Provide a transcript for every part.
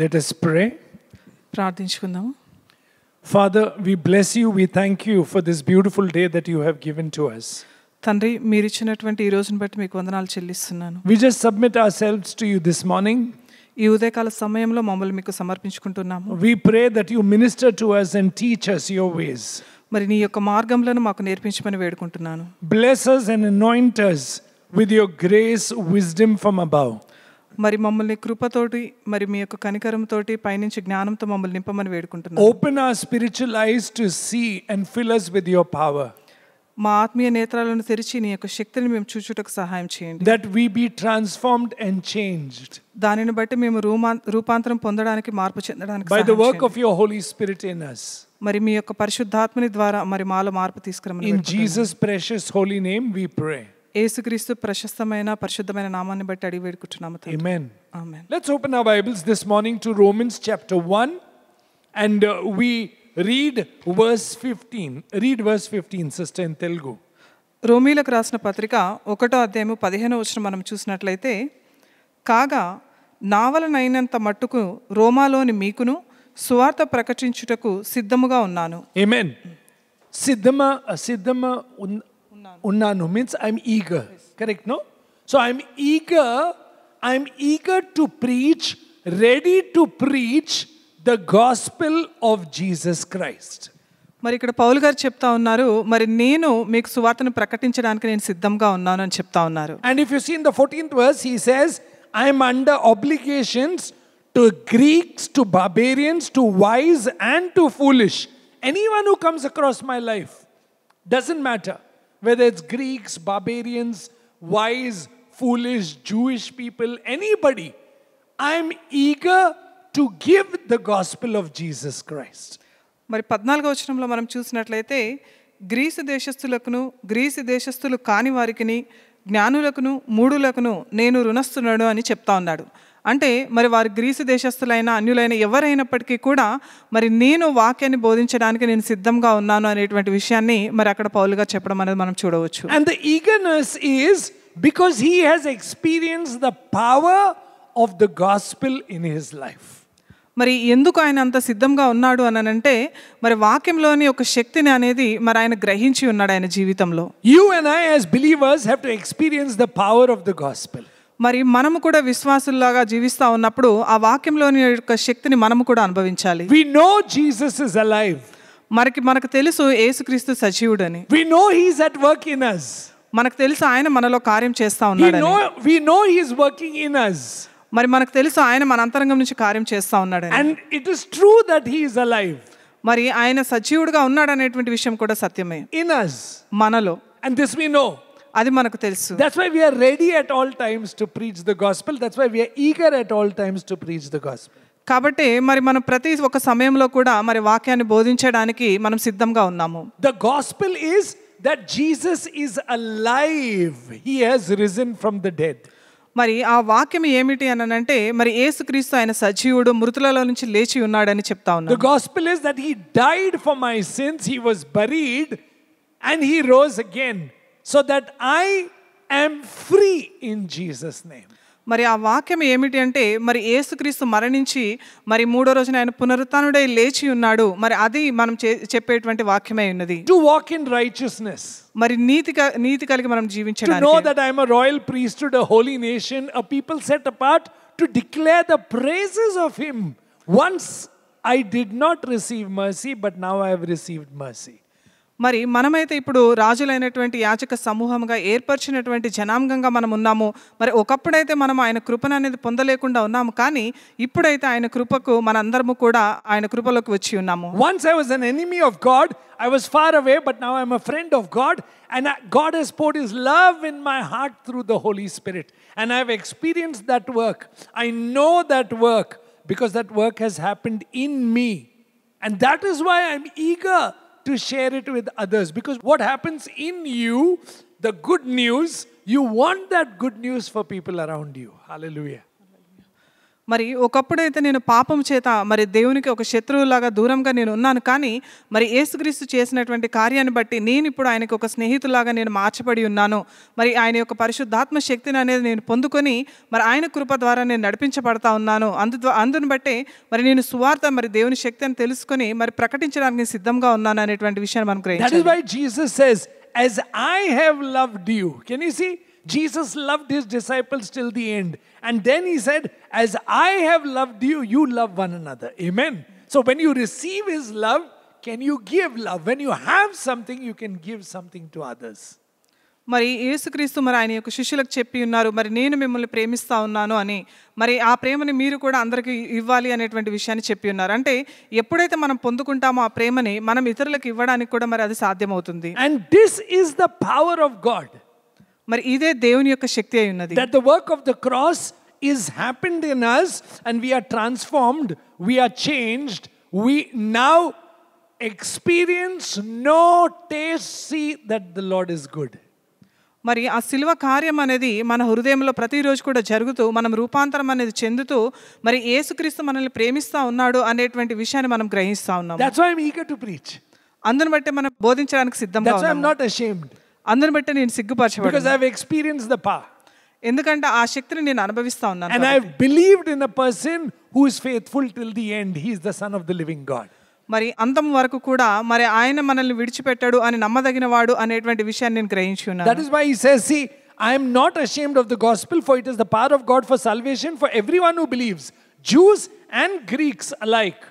Let us pray. ప్రార్థించుకుందాము. Father, we bless you. We thank you for this beautiful day that you have given to us. తండ్రి, మీరు ఇచ్చినటువంటి ఈ రోజును బట్టి మీకు వందనాలు చెల్లిస్తున్నాను. We just submit ourselves to you this morning. ఈ ఉదయకాల సమయంలో మమ్మల్ని మీకు సమర్పించుకుంటున్నాము. We pray that you minister to us and teach us your ways. మరి నీ యొక్క మార్గంలను మాకు నేర్పించమని వేడుకుంటున్నాను. Bless us and anoint us with your grace, wisdom from above. మరి మమ్మల్ని కృపతోటి, మరి మీ యొక్క కనికరంతోటి, పైనుంచి జ్ఞానంతో మమ్మల్ని నింపమని వేడుకుంటున్నాను. Open our spiritual eyes to see and fill us with your power. మా ఆత్మీయ నేత్రాలను తెరిచి నీ యొక్క శక్తిని మేము చూచుటకు సహాయం చేయండి. That we be transformed and changed దానిని బట్టి మేము రూపాంతరం పొందడానికి, మార్పు చెందడానికి by the work of your Holy Spirit in us. మరి మీ యొక్క పరిశుద్ధాత్మని ద్వారా మరి మాలో మార్పు తీసుకురమని In Jesus' precious holy name we pray. యేసుక్రీస్తు ప్రశస్తమైన పరిశుద్ధమైన నామాన్ని బట్టి అడిగి వేడుకుంటున్నాము. Amen. Amen. Let's open our Bibles this morning to Romans chapter 1 and we read verse 15. Read verse 15, sister, in Telugu. రోమీలకు రాసిన పత్రిక 1వ అధ్యాయము 15వ వచనం మనం చూసినట్లయితే, కాగా నావలనైనంత మట్టుకు రోమాలోని మీకును సువార్త ప్రకటించుటకు సిద్ధముగా ఉన్నాను. Amen. Siddhama unnanu means I'm eager. Correct, no? So I'm eager to preach, ready to preach the gospel of Jesus Christ. మరి ఇక్కడ పౌలు గారు చెప్తా ఉన్నారు, మరి నేను మీకు సువార్తను ప్రకటించడానికి నేను సిద్ధంగా ఉన్నాను అని చెప్తా ఉన్నారు. And if you see in the 14th verse, he says, I am under obligations to Greeks, to barbarians, to wise and to foolish. Anyone who comes across my life, doesn't matter whether it's Greeks, barbarians, wise, foolish, Jewish people, anybody, I'm eager to give the gospel of Jesus Christ. మరి 14వ వచనంలో మనం చూసినట్లయితే, Greece దేశస్థులు కాని వారికిని, జ్ఞానులకును మూఢులకును నేను రుణస్తున్నాడు అని చెప్తా ఉన్నాడు. అంటే మరి వారు గ్రీసు దేశస్థులైన, అన్యులైన ఎవరైనప్పటికీ కూడా మరి నేను వాక్యాన్ని బోధించడానికి నేను సిద్ధంగా ఉన్నాను అనేటువంటి విషయాన్ని మరి అక్కడ పౌలుగా చెప్పడం అనేది మనం చూడవచ్చు. And the eagerness is because he has experienced the power of the gospel in his life. మరి ఎందుకు ఆయన అంత సిద్ధంగా ఉన్నాడు అని అంటే, మరి వాక్యంలోని ఒక శక్తిని అనేది మరి ఆయన గ్రహించి ఉన్నాడు ఆయన జీవితంలో. You and I as believers have to experience the power of the gospel. మరి మనము కూడా విశ్వాసుల్లాగా జీవిస్తా ఉన్నప్పుడు ఆ వాక్యంలోని యొక్క శక్తిని మనము కూడా అనుభవించాలి. We know Jesus is alive. మనకు తెలుసు యేసుక్రీస్తు సజీవుడని. We know he's at work in us. మనకు తెలుసు ఆయన మనలో కార్యం చేస్తా ఉన్నాడని. We know he is working in us. మరి మనకు తెలుసు ఆయన మన అంతరంగం నుంచి కార్యం చేస్తా ఉన్నాడని. And it is true that he is alive. మరి ఆయన సజీవుడుగా ఉన్నాడనేటువంటి విషయం కూడా సత్యమే. In us. మనలో. And this we know. అది మనకు తెలుసు. That's why we are ready at all times to preach the gospel. That's why we are eager at all times to preach the gospel. కాబట్టి మరి మనం ప్రతి ఒక్క సమయంలో కూడా మరి వాక్యాన్ని బోధించడానికి మనం సిద్ధంగా ఉన్నాము. The gospel is that Jesus is alive. He has risen from the dead. మరి ఆ వాక్యం ఏమిటి అని అంటే, మరి యేసుక్రీస్తు ఆయన సజీవుడు, మృతులలో నుంచి లేచి ఉన్నాడని చెప్తా ఉన్నాడు. The gospel is that he died for my sins, he was buried and he rose again so that I am free in Jesus name. మరి ఆ వాక్యం ఏమిటి అంటే, మరి యేసుక్రీస్తు మరణించి మరి 3వ రోజున ఆయన పునరుత్థానుడై లేచి ఉన్నాడు. మరి అది మనం చెప్పేటువంటి వాక్యమే ఉన్నది. To walk in righteousness. మరి నీతి కలిగి మనం జీవించడానికి. To know that I am a royal priesthood, a holy nation, a people set apart to declare the praises of him. Once I did not receive mercy, but now I have received mercy. మరి మనమైతే ఇప్పుడు రాజులైనటువంటి యాజక సమూహంగా ఏర్పరిచినటువంటి జనాంగంగా మనం ఉన్నాము. మరి ఒకప్పుడైతే మనం ఆయన కృపను అనేది పొందలేకుండా ఉన్నాము, కానీ ఇప్పుడైతే ఆయన కృపకు మనందరము కూడా ఆయన కృపలోకి వచ్చి ఉన్నాము. Once I was an enemy of God, I was far away, but now I am a friend of God, and God has poured his love in my heart through the Holy Spirit, and I have experienced that work. I know that work because that work has happened in me, and that is why I am eager to share it with others, because what happens in you, the good news, you want that good news for people around you. Hallelujah. మరి ఒకప్పుడైతే నేను పాపం చేత మరి దేవునికి ఒక శత్రువులాగా దూరంగా నేను ఉన్నాను, కానీ మరి యేసుక్రీస్తు చేసినటువంటి కార్యాన్ని బట్టి నేను ఇప్పుడు ఆయనకు ఒక స్నేహితులాగా నేను మార్చబడి ఉన్నాను. మరి ఆయన యొక్క పరిశుద్ధాత్మ శక్తిని అనేది నేను పొందుకొని మరి ఆయన కృప ద్వారా నేను నడిపించబడతా ఉన్నాను. అందుని బట్టే మరి నేను సువార్త మరి దేవుని శక్తి అని తెలుసుకొని మరి ప్రకటించడానికి సిద్ధంగా ఉన్నాను అనేటువంటి విషయాన్ని మనం గ్రహించాలి. That is why Jesus says, as I have loved you. Can you see? Jesus loved his disciples till the end. And then he said, as I have loved you, you love one another. Amen. So when you receive his love, can you give love? When you have something, you can give something to others. మరి యేసుక్రీస్తు మరి ఆయన యొక్క శిష్యులకు చెప్పి ఉన్నారు, మరి నేను మిమ్మల్ని ప్రేమిస్తా ఉన్నాను అని. మరి ఆ ప్రేమని మీరు కూడా అందరికీ ఇవ్వాలి అనేటువంటి విషయాన్ని చెప్పి ఉన్నారు. అంటే ఎప్పుడైతే మనం పొందుకుంటామో ఆ ప్రేమని మనం ఇతరులకు ఇవ్వడానికి కూడా మరి అది సాధ్యమవుతుంది. And this is the power of God. మరి ఇదే దేవుని యొక్క శక్తి అయి ఉన్నది. That the work of the cross is happened in us and we are transformed, we are changed, we now experience, know, taste, see that the Lord is good. మరి ఆ శిలువ కార్యం అనేది మన హృదయంలో ప్రతిరోజు కూడా జరుగుతూ మనం రూపాంతరం అనేది చెందుతూ మరి యేసుక్రీస్తు మనల్ని ప్రేమిస్తా ఉన్నాడు అనేటువంటి విషయాన్ని మనం గ్రహిస్తా ఉన్నాం. That's why I'm eager to preach. అందుని బట్టి మనం బోధించడానికి సిద్ధంగా ఉన్నాం. That's why I'm not ashamed. అందుని బట్టి నేను సిగ్గుపరచబడను. Because I've experienced the power. ఎందుకంటే ఆ శక్తిని నేను అనుభవిస్తా ఉన్నాను. And I've believed in a person who is faithful till the end. He is the Son of the living God. మరి అంతం వరకు కూడా మరి ఆయన మనల్ని విడిచిపెట్టాడు అని నమ్మదగిన వాడు అనేటువంటి విషయాన్ని నేను గ్రహించి ఉన్నాను. That is why he says, see, I am not ashamed of the gospel, for it is the power of God for salvation for everyone who believes, Jews and Greeks alike.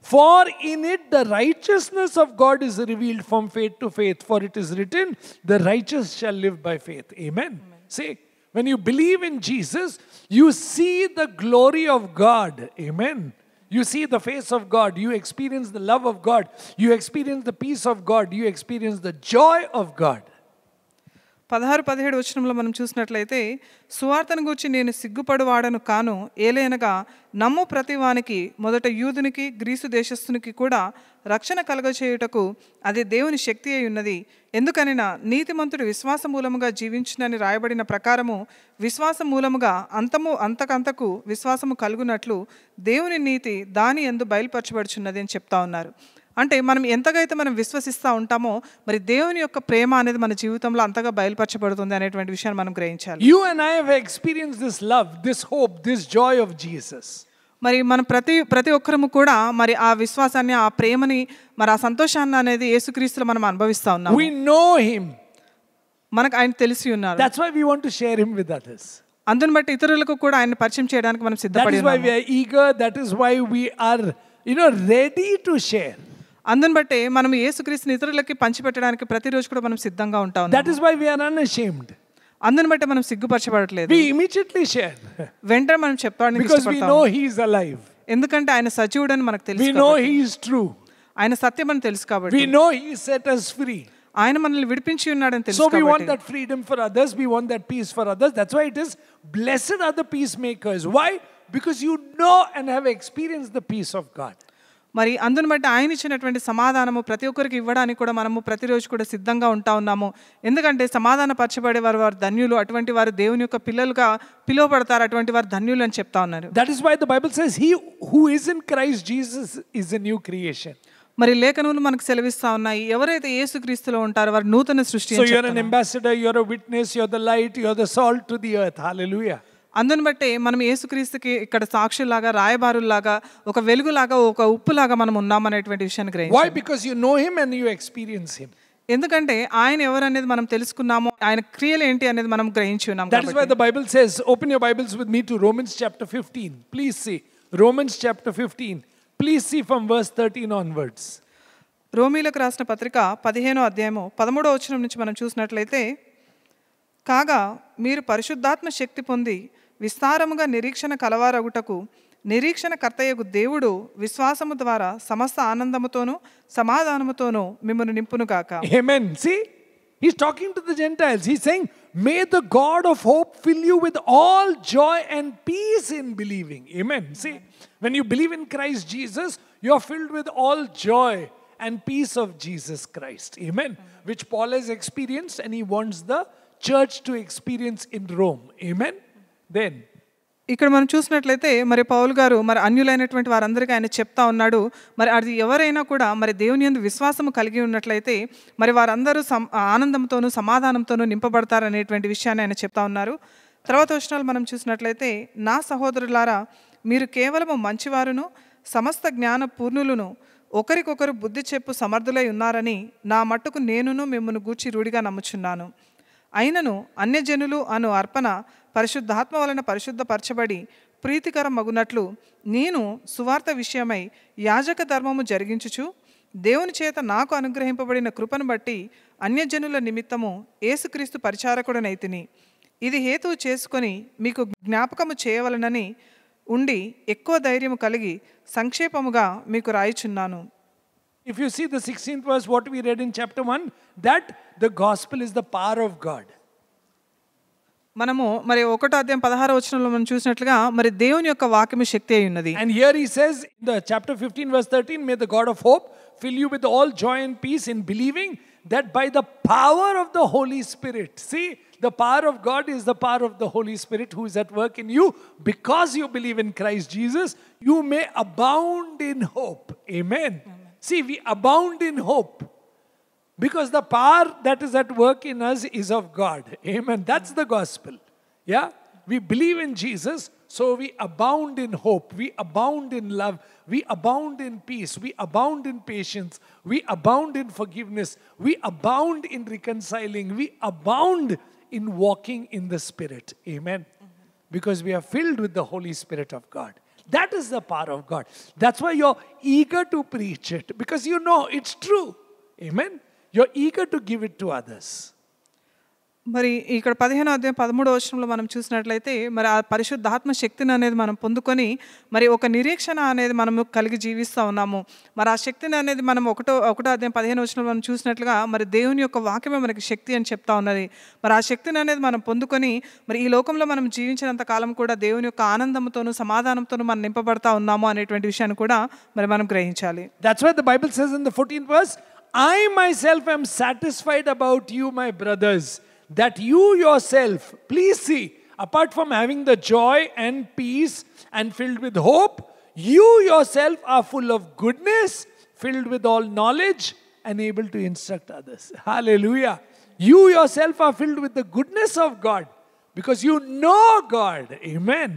For in it the righteousness of God is revealed from faith to faith. For it is written, the righteous shall live by faith. Amen. See, when you believe in Jesus, you see the glory of God. Amen. You see the face of God. You experience the love of God. You experience the peace of God. You experience the joy of God. 16-17 వచనంలో మనం చూసినట్లయితే, సువార్తను గూర్చి నేను సిగ్గుపడువాడను కాను, ఏలైనగా నమ్ము ప్రతివానికి మొదట యూదునికి గ్రీసు దేశస్థునికి కూడా రక్షణ కలగచేయుటకు అది దేవుని శక్తి అయి ఉన్నది. ఎందుకనగా నీతిమంతుడు విశ్వాస మూలముగా జీవించునని రాయబడిన ప్రకారము విశ్వాసం మూలముగా అంతకంతకు విశ్వాసము కలుగునట్లు దేవుని నీతి దాని యందు బయలుపరచబడుచున్నది అని చెప్తా ఉన్నారు. అంటే మనం ఎంతగా అయితే మనం విశ్వసిస్తూ ఉంటామో మరి దేవుని యొక్క ప్రేమ అనేది మన జీవితంలో అంతగా బయలుపరచబడుతుంది అనేటువంటి విషయాన్ని మనం గ్రహించాలి. You and I have experienced this love, this hope, this joy of Jesus. మరి మనం ప్రతి ఒక్కరము కూడా మరి ఆ విశ్వాసాన్ని, ఆ ప్రేమని, మరి ఆ సంతోషాన్ని అనేది యేసుక్రీస్తులో మనం అనుభవిస్తా ఉన్నాము. We know him. మనకు ఆయన తెలిసి ఉన్నారు. That's why we want to share him with others. అందుని బట్టి ఇతరులకు కూడా ఆయన పరిచయం చేయడానికి మనం సిద్ధపడి ఉన్నాము. That is why we are eager. That is why we are, ready to share. అందుని బట్టి మనం యేసుక్రీస్తుని ఇతరులకి పంచిపెట్టడానికి ప్రతిరోజు కూడా మనం సిద్ధంగా ఉంటాం. That is why we are unashamed. అందుని బట్టి మనం సిగ్గుపరచబడట్లేదు. We immediately share. వెంటనే మనం చెప్పడానికి because we know he is alive. ఎందుకంటే ఆయన సజీవుడని మనకు తెలుసు. We know he is true. ఆయన సత్యం అని తెలుసు కాబట్టి. We know he set us free. ఆయన మనల్ని విడిపించి ఉన్నాడని తెలుసు So కాబట్టి. we want that freedom for others. We want that peace for others. That's why it is blessed are the peacemakers. Why? Because you know and have experienced the peace of God. మరి అందుని బట్టి ఆయన ఇచ్చినటువంటి సమాధానము ప్రతి ఒక్కరికి ఇవ్వడానికి కూడా మనము ప్రతిరోజు కూడా సిద్ధంగా ఉంటా ఉన్నాము. ఎందుకంటే సమాధాన పరచబడే వారు ధన్యులు, అటువంటి వారు దేవుని యొక్క పిల్లలుగా పిలువబడతారు, అటువంటి వారు ధన్యులు అని చెప్తా ఉన్నారు. That is why the Bible says he who is in Christ Jesus is a new creation. మరి లేఖనములు మనకు సెలవిస్తా ఉన్నాయి, ఎవరైతే యేసుక్రీస్తులో ఉంటారో వారు నూతన సృష్టి. So you are an ambassador, you are a witness, you are the light, you are the salt to the earth. Hallelujah. అందుని బట్టి మనం యేసుక్రీస్తుకి ఇక్కడ సాక్షులాగా, రాయబారులాగా, ఒక వెలుగులాగా, ఒక ఉప్పులాగా మనం ఉన్నామనేటువంటి విషయాన్ని గ్రహించాలి. Why? Because you know him and you experience him. ఎందుకంటే ఆయన ఎవరు అనేది మనం తెలుసుకున్నాము, ఆయన క్రియలు ఏంటి అనేది మనం గ్రహించి ఉన్నాం. That is why the Bible says, open your Bibles with me to Romans chapter 15. Please see Romans chapter 15. Please see from verse 13 onwards. రోమీలకు రాసిన పత్రిక 15వ అధ్యాయము 13వ వచనం నుంచి మనం చూసినట్లయితే, కాగా మీరు పరిశుద్ధాత్మ శక్తి పొంది విస్తారముగా నిరీక్షణ కలవారగుటకు నిరీక్షణ కర్తయ్యకు దేవుడు విశ్వాసము ద్వారా సమస్త ఆనందముతోనూ సమాధానముతోనూ మిమ్మల్ని నింపును గాక. Amen. See, he's talking to the Gentiles. He's saying, may the God of hope fill you with all joy and peace in believing. Amen. See, when you believe in Christ Jesus, you are filled with all joy and peace of Jesus Christ. Amen. Which Paul has experienced and he wants the church to experience in Rome. Amen. Then ఇక్కడ మనం చూసినట్లయితే మరి పౌలు గారు మరి అన్యులైనటువంటి వారందరికీ ఆయన చెప్తా ఉన్నాడు. మరి అది ఎవరైనా కూడా మరి దేవుని యందు విశ్వాసము కలిగి ఉన్నట్లయితే మరి వారందరూ ఆనందంతోనూ సమాధానంతోనూ నింపబడతారనేటువంటి విషయాన్ని ఆయన చెప్తా ఉన్నారు. తర్వాత వచనాలు మనం చూసినట్లయితే, నా సహోదరులారా, మీరు కేవలము మంచివారును సమస్త జ్ఞాన పూర్ణులను ఒకరికొకరు బుద్ధి చెప్పు సమర్థులై ఉన్నారని నా మట్టుకు నేనును మిమ్మల్ని గూర్చి రూఢిగా నమ్ముచున్నాను. అయినను అన్యజనులు అను అర్పణ పరిశుద్ధాత్మ వలన పరిశుద్ధపరచబడి ప్రీతికరం మగునట్లు నేను సువార్త విషయమై యాజక ధర్మము జరిగించుచు దేవుని చేత నాకు అనుగ్రహింపబడిన కృపను బట్టి అన్యజనుల నిమిత్తము యేసుక్రీస్తు పరిచారకుడనైతిని. ఇది హేతువు చేసుకొని మీకు జ్ఞాపకము చేయవలనని ఉండి ఎక్కువ ధైర్యము కలిగి సంక్షేపముగా మీకు రాయిచున్నాను. If you see the 16th verse, what we read in chapter 1, that the gospel is the power of God. మనము మరి 1వ అధ్యాయం 16వ వచనంలో మనం చూసినట్లుగా మరి దేవుని యొక్క వాక్యము శక్తి అయి ఉన్నది. And here he says in the chapter 15 verse 13, may the God of hope fill you with all joy and peace in believing, that by the power of the Holy Spirit, see, the power of God is the power of the Holy Spirit who is at work in you because you believe in Christ Jesus, you may abound in hope. Amen. See, we abound in hope because the power that is at work in us is of God. Amen. That's the gospel. Yeah. We believe in Jesus, so we abound in hope. We abound in love. We abound in peace. We abound in patience. We abound in forgiveness. We abound in reconciling. We abound in walking in the Spirit. Amen. Because we are filled with the Holy Spirit of God. That is the power of God. That's why you're eager to preach it, because you know it's true. Amen. You're eager to give it to others. మరి ఇక్కడ 15వ అధ్యాయం 13వ వచనంలో మనం చూసినట్లయితే మరి ఆ పరిశుద్ధాత్మ శక్తిని అనేది మనం పొందుకొని మరి ఒక నిరీక్షణ అనేది మనము కలిగి జీవిస్తూ ఉన్నాము. మరి ఆ శక్తిని అనేది మనం ఒకటో అధ్యాయం 15వ వచనంలో మనం చూసినట్లుగా మరి దేవుని యొక్క వాక్యమే మనకి శక్తి అని చెప్తా ఉన్నది. మరి ఆ శక్తిని అనేది మనం పొందుకొని మరి ఈ లోకంలో మనం జీవించినంత కాలం కూడా దేవుని యొక్క ఆనందంతోనూ సమాధానంతోనూ మనం నింపబడతా ఉన్నాము అనేటువంటి విషయాన్ని కూడా మరి మనం గ్రహించాలి. That's why the Bible says in the 14th verse, I myself am satisfied about you, my brothers, that you yourself, please see, apart from having the joy and peace and filled with hope, you yourself are full of goodness, filled with all knowledge and able to instruct others. Hallelujah. You yourself are filled with the goodness of God because you know God. Amen.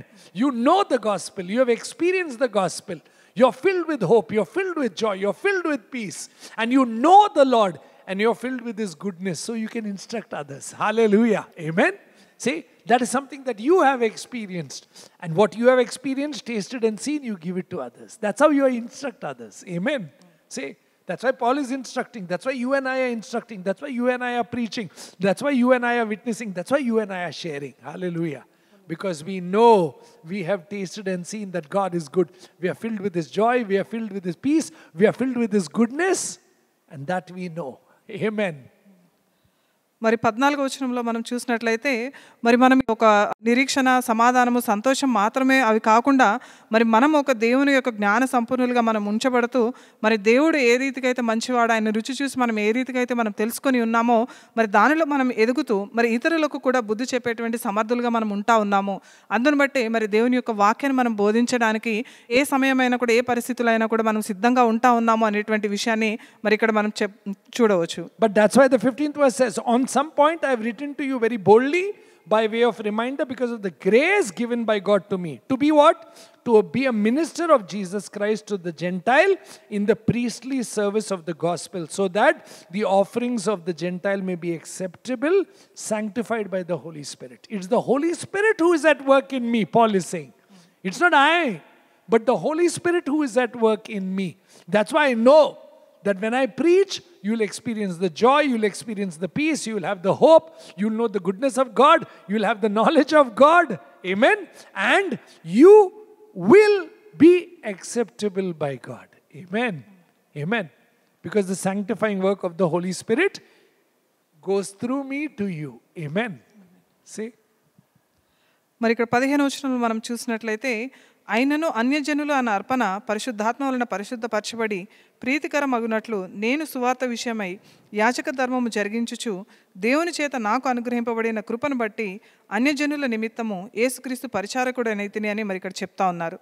You know the gospel. You have experienced the gospel. You're filled with hope. You're filled with joy. You're filled with peace. And you know the Lord. And you're filled with His goodness, so you can instruct others. Hallelujah. Amen. See, that is something that you have experienced. And what you have experienced, tasted and seen, you give it to others. That's how you instruct others. Amen. See, that's why Paul is instructing. That's why you and I are instructing. That's why you and I are preaching. That's why you and I are witnessing. That's why you and I are sharing. Hallelujah. Because we know, we have tasted and seen that God is good. We are filled with His joy. We are filled with His peace. We are filled with His goodness. And that we know. Amen. మరి 14వ వచనంలో మనం చూసినట్లయితే మరి మనం ఒక నిరీక్షణ, సమాధానము, సంతోషం మాత్రమే అవి కాకుండా మరి మనం ఒక దేవుని యొక్క జ్ఞాన సంపూర్ణులుగా మనం ఉంచబడుతూ మరి దేవుడు ఏ రీతికైతే మంచివాడు, ఆయన రుచి చూసి మనం ఏ రీతికైతే మనం తెలుసుకొని ఉన్నామో మరి దానిలో మనం ఎదుగుతూ మరి ఇతరులకు కూడా బుద్ధి చెప్పేటువంటి సమర్థులుగా మనం ఉంటా ఉన్నాము. అందును బట్టి మరి దేవుని యొక్క వాక్యాన్ని మనం బోధించడానికి ఏ సమయమైనా కూడా, ఏ పరిస్థితుల్లో అయినా కూడా మనం సిద్ధంగా ఉంటా ఉన్నాము అనేటువంటి విషయాన్ని మరి ఇక్కడ మనం చూడవచ్చు. But that's why the 15th verse says, on some point I have written to you very boldly by way of reminder because of the grace given by God to me. To be what? To be a minister of Jesus Christ to the Gentile in the priestly service of the gospel, so that the offerings of the Gentile may be acceptable, sanctified by the Holy Spirit. It's the Holy Spirit who is at work in me, Paul is saying. It's not I, but the Holy Spirit who is at work in me. That's why I know that when I preach, you'll experience the joy, you'll experience the peace, you'll have the hope, you'll know the goodness of God, you'll have the knowledge of God. Amen. And you will be acceptable by God. Amen. Amen. Because the sanctifying work of the Holy Spirit goes through me to you. Amen. See? మరి ఇక్కడ 15వ వచనంలో మనం చూసినట్లయితే, అయినను అన్యజనులు అన్న అర్పణ పరిశుద్ధాత్మ వలన పరిశుద్ధపరచబడి ప్రీతికరమగునట్లు నేను సువార్త విషయమై యాచక ధర్మము జరిగించుచు దేవుని చేత నాకు అనుగ్రహింపబడిన కృపను బట్టి అన్యజనుల నిమిత్తము యేసుక్రీస్తు పరిచారకుడనైతిని అని మరి ఇక్కడ చెప్తా ఉన్నారు.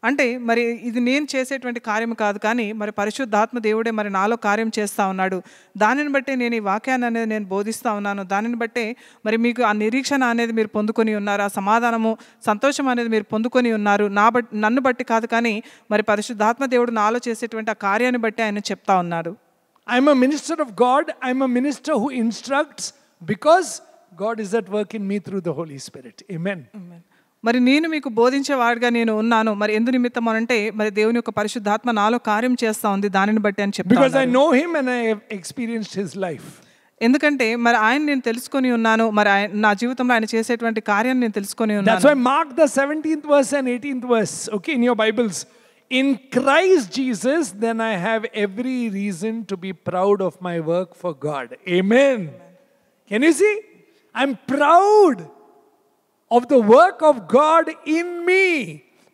అంటే మరి ఇది నేను చేసేటువంటి కార్యం కాదు, కానీ మరి పరిశుద్ధాత్మ దేవుడే మరి నాలో కార్యం చేస్తూ ఉన్నాడు. దానిని బట్టే నేను ఈ వాక్యాన్ని అనేది నేను బోధిస్తూ ఉన్నాను. దానిని బట్టే మరి మీకు ఆ నిరీక్షణ అనేది మీరు పొందుకొని ఉన్నారు, ఆ సమాధానము సంతోషం అనేది మీరు పొందుకొని ఉన్నారు. నన్ను బట్టి కాదు, కానీ మరి పరిశుద్ధాత్మ దేవుడు నాలో చేసేటువంటి ఆ కార్యాన్ని బట్టి ఆయన చెప్తా ఉన్నాడు. I'm a minister of God. I'm a minister who instructs because God is at work in me through the Holy Spirit. Amen. మరి నేను మీకు బోధించేవాడిగా నేను ఉన్నాను. మరి ఎందు నిమిత్తం అంటే మరి దేవుని యొక్క పరిశుద్ధాత్మ నాలో కార్యం చేస్తా ఉంది, దానిని బట్టి అని చెప్తాను. Because I know him and I have experienced his life. ఎందుకంటే మరి ఆయన నేను తెలుసుకొని ఉన్నాను, మరి నా జీవితంలో ఆయన చేసేటువంటి కార్యాన్ని నేను తెలుసుకొని ఉన్నాను. That's why mark the 17th verse and 18th verse, okay, in your Bibles. In Christ Jesus, then I have every reason to be proud of my work for God. Amen. Can you see? I'm proud of the work of God in me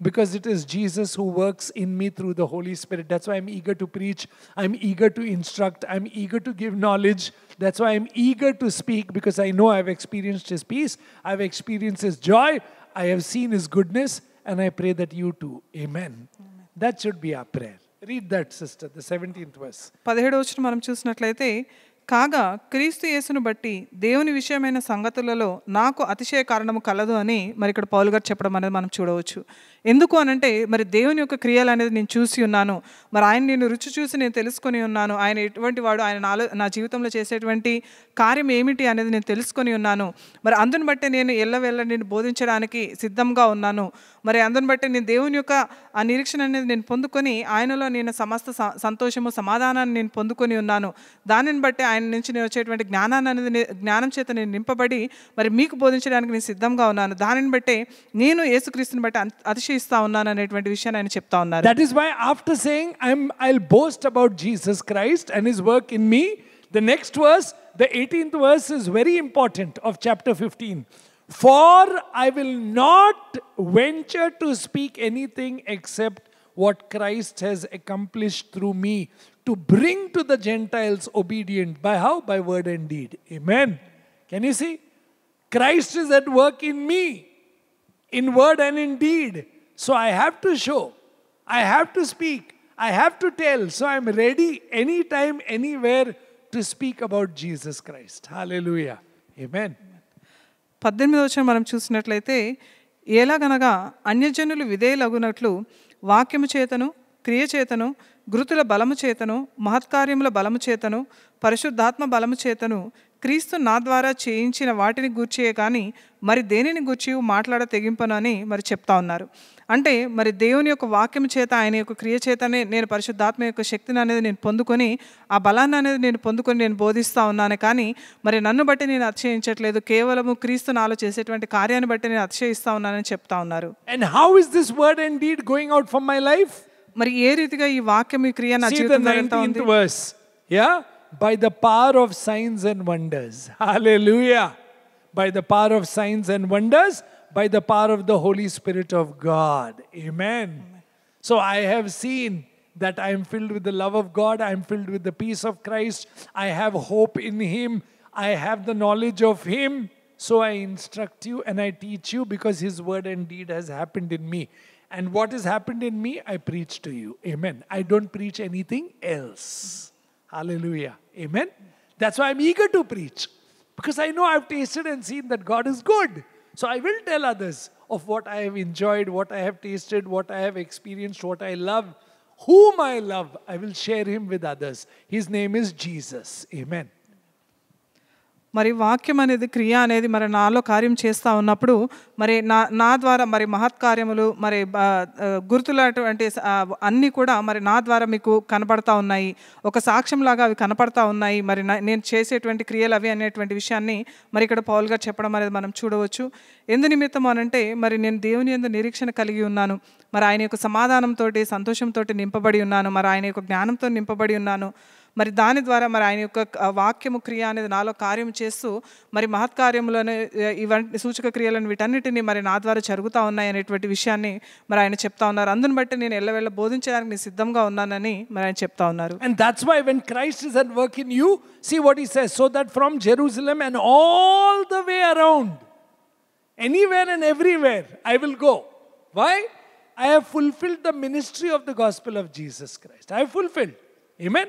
because it is Jesus who works in me through the Holy Spirit. That's why I'm eager to preach. I'm eager to instruct. I'm eager to give knowledge. That's why I'm eager to speak, because I know I've experienced his peace. I've experienced his joy. I have seen his goodness, and I pray that you too. Amen. That should be our prayer. Read that, sister, the 17th verse. 17వ వచనం మనం చూసినట్లయితే, కాగా క్రీస్తు యేసును బట్టి దేవుని విషయమైన సంగతులలో నాకు అతిశయ కారణము కలదు అని మరి ఇక్కడ పౌలు గారు చెప్పడం అనేది మనం చూడవచ్చు. ఎందుకు అనంటే మరి దేవుని యొక్క క్రియలు అనేది నేను చూసి ఉన్నాను, మరి ఆయన నేను రుచి చూసి నేను తెలుసుకొని ఉన్నాను, ఆయన ఎటువంటి వాడు, ఆయన నా జీవితంలో చేసేటువంటి కార్యం ఏమిటి అనేది నేను తెలుసుకొని ఉన్నాను. మరి అందుని బట్టి నేను ఎల్లవెల్ల నేను బోధించడానికి సిద్ధంగా ఉన్నాను. మరి అందుని బట్టి నేను దేవుని యొక్క ఆ నిరీక్షణ అనేది నేను పొందుకొని ఆయనలో నేను సమస్త సంతోషము సమాధానాన్ని నేను పొందుకొని ఉన్నాను. దానిని బట్టి ఆయన నుంచి నేను వచ్చేటువంటి జ్ఞానాన్ని అనేది జ్ఞానం చేత నేను నింపబడి మరి మీకు బోధించడానికి నేను సిద్ధంగా ఉన్నాను. దానిని బట్టి నేను యేసుక్రీస్తుని బట్టి అతిశయిస్తా ఉన్నాను అనేటువంటి విషయాన్ని ఆయన చెప్తా ఉన్నారు. That is why after saying I'll boast about Jesus Christ and his work in me, the next verse, the 18th verse, is very important of chapter 15. For I will not venture to speak anything except what Christ has accomplished through me to bring to the Gentiles obedient. By how? By word and deed. Amen. Can you see? Christ is at work in me, in word and in deed. So I have to show, I have to speak, I have to tell. So I'm ready anytime, anywhere to speak about Jesus Christ. Hallelujah. Amen. 18వ వచనం మనం చూసినట్లయితే, ఎలాగనగా అన్యజనులు విధేయులగునట్లు వాక్యము చేతను క్రియ చేతను గురుతుల బలము చేతను మహత్కార్యముల బలము చేతను పరిశుద్ధాత్మ బలము చేతను క్రీస్తు నా ద్వారా చేయించిన వాటిని గూర్చియే కానీ మరి దేనిని గూర్చి మాట్లాడ తెగింపను అని మరి చెప్తా ఉన్నారు. అంటే మరి దేవుని యొక్క వాక్యం చేత, ఆయన యొక్క క్రియ చేతనే నేను పరిశుద్ధాత్మ యొక్క శక్తిని అనేది నేను పొందుకొని, ఆ బలాన్ని అనేది నేను పొందుకొని నేను బోధిస్తూ ఉన్నాను. కానీ మరి నన్ను బట్టి నేను అతిశయించట్లేదు, కేవలము క్రీస్తు నాలో చేసేటువంటి కార్యాన్ని బట్టి నేను అతిశయిస్తా ఉన్నానని చెప్తా ఉన్నారు. And how is this word and deed going out from my life? మరి ఏ రీతిగా ఈ వాక్యం ఈ క్రియ నా See the జీవితంలో వెళ్తా 19th ఉంది? verse. Yeah? By the power of signs and wonders. Hallelujah. By the power of signs and wonders, by the power of the Holy Spirit of God. Amen. So I have seen that I am filled with the love of God. I am filled with the peace of Christ. I have hope in him. I have the knowledge of him. So I instruct you and I teach you because his word and deed has happened in me. And what has happened in me, I preach to you. Amen. I don't preach anything else. Hallelujah. Amen. That's why I'm eager to preach. Because I know I've tasted and seen that God is good. So I will tell others of what I have enjoyed, what I have tasted, what I have experienced, what I love. Whom I love, I will share him with others. His name is Jesus. Amen. మరి వాక్యం అనేది క్రియ అనేది మరి నాలో కార్యం చేస్తూ ఉన్నప్పుడు మరి నా ద్వారా మరి మహత్కార్యములు మరి గుర్తులు అటువంటి అన్నీ కూడా మరి నా ద్వారా మీకు కనపడతా ఉన్నాయి. ఒక సాక్ష్యంలాగా అవి కనపడతా ఉన్నాయి. మరి నేను చేసేటువంటి క్రియలు అవి అనేటువంటి విషయాన్ని మరి ఇక్కడ పౌలు గారు చెప్పడం అనేది మనం చూడవచ్చు. ఎందు నిమిత్తం అనంటే మరి నేను దేవుని యందు నిరీక్షణ కలిగి ఉన్నాను. మరి ఆయన యొక్క సమాధానంతో సంతోషంతో నింపబడి ఉన్నాను. మరి ఆయన యొక్క జ్ఞానంతో నింపబడి ఉన్నాను. మరి దాని ద్వారా మరి ఆయన యొక్క వాక్యము క్రియ అనేది నాలో కార్యం చేస్తూ మరి మహత్కార్యములను ఇవన్నీ సూచక క్రియలను వీటన్నిటిని మరి నా ద్వారా జరుగుతూ ఉన్నాయి అనేటువంటి విషయాన్ని మరి ఆయన చెప్తా ఉన్నారు. అందుని బట్టి నేను ఎల్లవేళ బోధించడానికి నేను సిద్ధంగా ఉన్నానని మరి ఆయన చెప్తా ఉన్నారు. And that's why when Christ is at work in you, see what he says, so that from Jerusalem and all the way around, anywhere and everywhere I will go. Why? I have fulfilled the ministry of the gospel of Jesus Christ. I have fulfilled. Amen.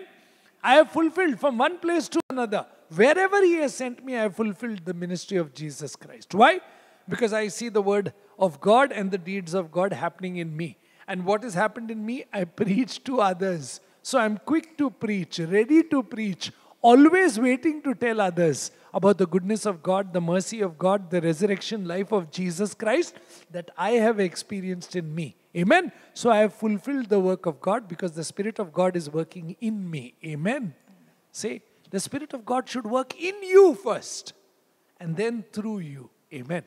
I have fulfilled from one place to another. Wherever he has sent me, I have fulfilled the ministry of Jesus Christ. Why? Because I see the word of God and the deeds of God happening in me. And what has happened in me, I preach to others. So I'm quick to preach, ready to preach, always waiting to tell others about the goodness of God, the mercy of God, the resurrection life of Jesus Christ that I have experienced in me. Amen. So I have fulfilled the work of God because the Spirit of God is working in me. Amen. Say, the Spirit of God should work in you first and then through you. Amen.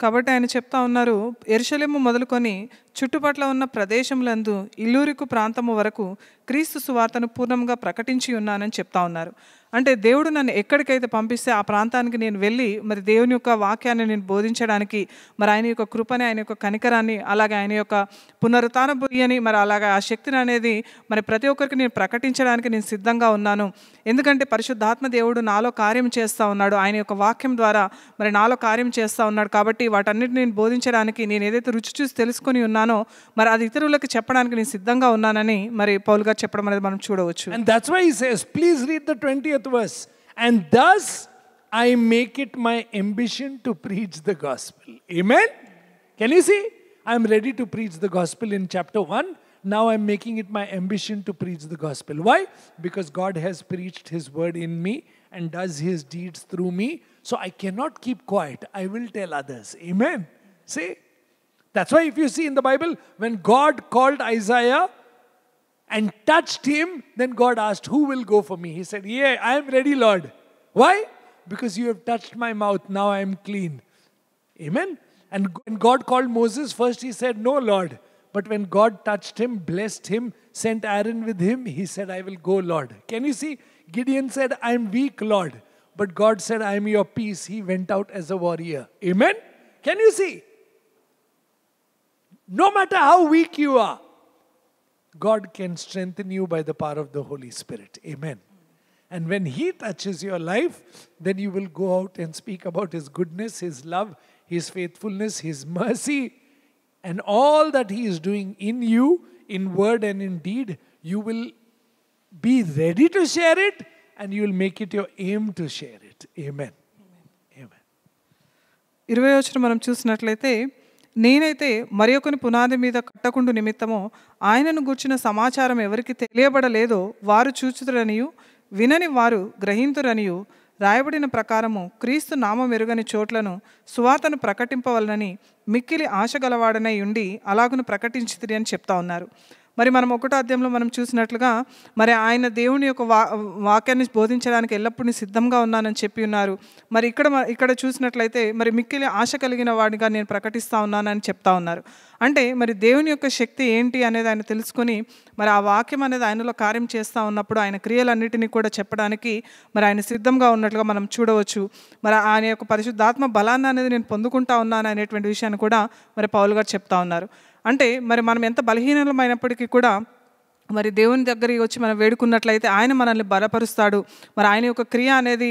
కాబట్టి ఆయన చెప్తా ఉన్నారు, యెరూషలేము మొదలుకొని చుట్టుపట్ల ఉన్న ప్రదేశములందు ఇల్లూరికు ప్రాంతము వరకు క్రీస్తు సువార్తను పూర్ణంగా ప్రకటించి ఉన్నానని చెప్తా ఉన్నారు. అంటే దేవుడు నన్ను ఎక్కడికైతే పంపిస్తే ఆ ప్రాంతానికి నేను వెళ్ళి మరి దేవుని యొక్క వాక్యాన్ని నేను బోధించడానికి మరి ఆయన యొక్క కృపని, ఆయన యొక్క కనికరాన్ని, అలాగే ఆయన యొక్క పునరుత్థాన బుయ్యని మరి అలాగే ఆ శక్తిని అనేది మరి ప్రతి ఒక్కరికి నేను ప్రకటించడానికి నేను సిద్ధంగా ఉన్నాను. ఎందుకంటే పరిశుద్ధాత్మ దేవుడు నాలో కార్యం చేస్తూ ఉన్నాడు, ఆయన యొక్క వాక్యం ద్వారా మరి నాలో కార్యం చేస్తూ ఉన్నాడు. కాబట్టి వాటన్నిటిని నేను బోధించడానికి నేను ఏదైతే రుచి చూసి తెలుసుకొని ఉన్నానో మరి అది ఇతరులకు చెప్పడానికి నేను సిద్ధంగా ఉన్నానని మరి పౌలు గారు చెప్పడం అనేది మనం చూడవచ్చు. And that's why he says, please read the 20th verse. And thus I make it my ambition to preach the gospel. Amen. Can you see? I'm ready to preach the gospel in chapter 1. Now I'm making it my ambition to preach the gospel. Why? Because God has preached his word in me and does his deeds through me. So I cannot keep quiet. I will tell others. Amen. See? That's why if you see in the Bible, when God called Isaiah and touched him, then God asked, who will go for me? He said, yeah, I am ready, Lord. Why? Because you have touched my mouth, now I am clean. Amen. And when God called Moses, first he said, no, Lord. But when God touched him, blessed him, sent Aaron with him, he said, I will go, Lord. Can you see? Gideon said, I am weak, Lord. But God said, I am your peace. He went out as a warrior. Amen. Can you see? No matter how weak you are, God can strengthen you by the power of the Holy Spirit. Amen. And when he touches your life, then you will go out and speak about his goodness, his love, his faithfulness, his mercy, and all that he is doing in you, in word and in deed. You will be ready to share it, and you will make it your aim to share it. Amen. Amen. 20వ వచనం మనం చూసినట్లయితే, నేనైతే మరి ఒకని పునాది మీద కట్టకుండు నిమిత్తము ఆయనను గూర్చిన సమాచారం ఎవరికి తెలియబడలేదో వారు చూచుదురనియు వినని వారు గ్రహింతురనియు రాయబడిన ప్రకారము క్రీస్తు నామం ఎరుగని చోట్లను సువార్తను ప్రకటింపవలనని మిక్కిలి ఆశ గలవాడనై ఉండి అలాగును ప్రకటించితిరి అని చెప్తా ఉన్నారు. మరి మనం 1వ అధ్యాయంలో మనం చూసినట్లుగా మరి ఆయన దేవుని యొక్క వాక్యాన్ని బోధించడానికి ఎల్లప్పుడూ సిద్ధంగా ఉన్నానని చెప్పి ఉన్నారు. మరి ఇక్కడ చూసినట్లయితే మరి మిక్కిలి ఆశ కలిగిన వాడిగా నేను ప్రకటిస్తూ ఉన్నానని చెప్తా ఉన్నారు. అంటే మరి దేవుని యొక్క శక్తి ఏంటి అనేది ఆయన తెలుసుకొని మరి ఆ వాక్యం అనేది ఆయనలో కార్యం చేస్తూ ఉన్నప్పుడు ఆయన క్రియలన్నిటినీ కూడా చెప్పడానికి మరి ఆయన సిద్ధంగా ఉన్నట్లుగా మనం చూడవచ్చు. మరి ఆయన యొక్క పరిశుద్ధాత్మ బలాన్ని అనేది నేను పొందుకుంటా ఉన్నాను అనేటువంటి విషయాన్ని కూడా మరి పౌలు గారు చెప్తా ఉన్నారు. అంటే మరి మనం ఎంత బలహీనమైనప్పటికీ కూడా మరి దేవుని దగ్గరికి వచ్చి మనం వేడుకున్నట్లయితే ఆయన మనల్ని బలపరుస్తాడు. మరి ఆయన యొక్క క్రియ అనేది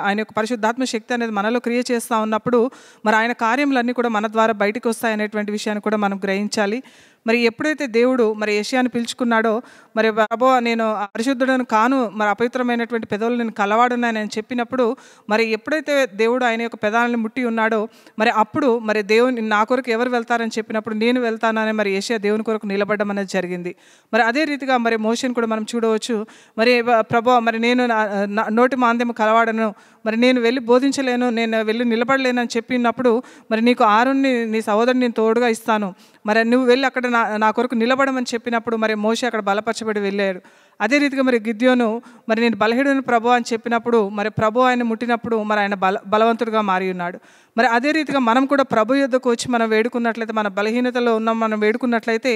ఆయన యొక్క పరిశుద్ధాత్మ శక్తి అనేది మనలో క్రియ చేస్తూ ఉన్నప్పుడు మరి ఆయన కార్యములన్నీ కూడా మన ద్వారా బయటకు వస్తాయి అనేటువంటి విషయాన్ని కూడా మనం గ్రహించాలి. మరి ఎప్పుడైతే దేవుడు మరి యేషయాను పిలుచుకున్నాడో మరి ప్రభువా నేను పరిశుద్ధుడను కాను, మరి అపవిత్రమైనటువంటి పెదవులు నేను కలవాడున్నానని చెప్పినప్పుడు మరి ఎప్పుడైతే దేవుడు ఆయన యొక్క పెదాలను ముట్టి ఉన్నాడో మరి అప్పుడు మరి దేవుని నా కొరకు ఎవరు వెళ్తారని చెప్పినప్పుడు నేను వెళ్తానని మరి యేషయా దేవుని కొరకు నిలబడడం అనేది జరిగింది. మరి అదే రీతిగా మరి మోషేని కూడా మనం చూడవచ్చు. మరి ప్రభువా మరి నేను నోటి మాంద్యము కలవాడను, మరి నేను వెళ్ళి బోధించలేను, నేను వెళ్ళి నిలబడలేను అని చెప్పినప్పుడు మరి నీకు ఆరుణ్ణి నీ సహోదరుని నేను తోడుగా ఇస్తాను, మరి నువ్వు వెళ్ళి అక్కడ నా కొరకు నిలబడమని చెప్పినప్పుడు మరి మోషే అక్కడ బలపరచబడి వెళ్ళాడు. అదే రీతిగా మరి గిద్యోను మరి నేను బలహీనుని ప్రభు అని చెప్పినప్పుడు మరి ప్రభు ఆయన ముట్టినప్పుడు మరి ఆయన బలవంతుడిగా మారి ఉన్నాడు. మరి అదే రీతిగా మనం కూడా ప్రభు యొద్దకు వచ్చి మనం వేడుకున్నట్లయితే, మన బలహీనతలో ఉన్న మనం వేడుకున్నట్లయితే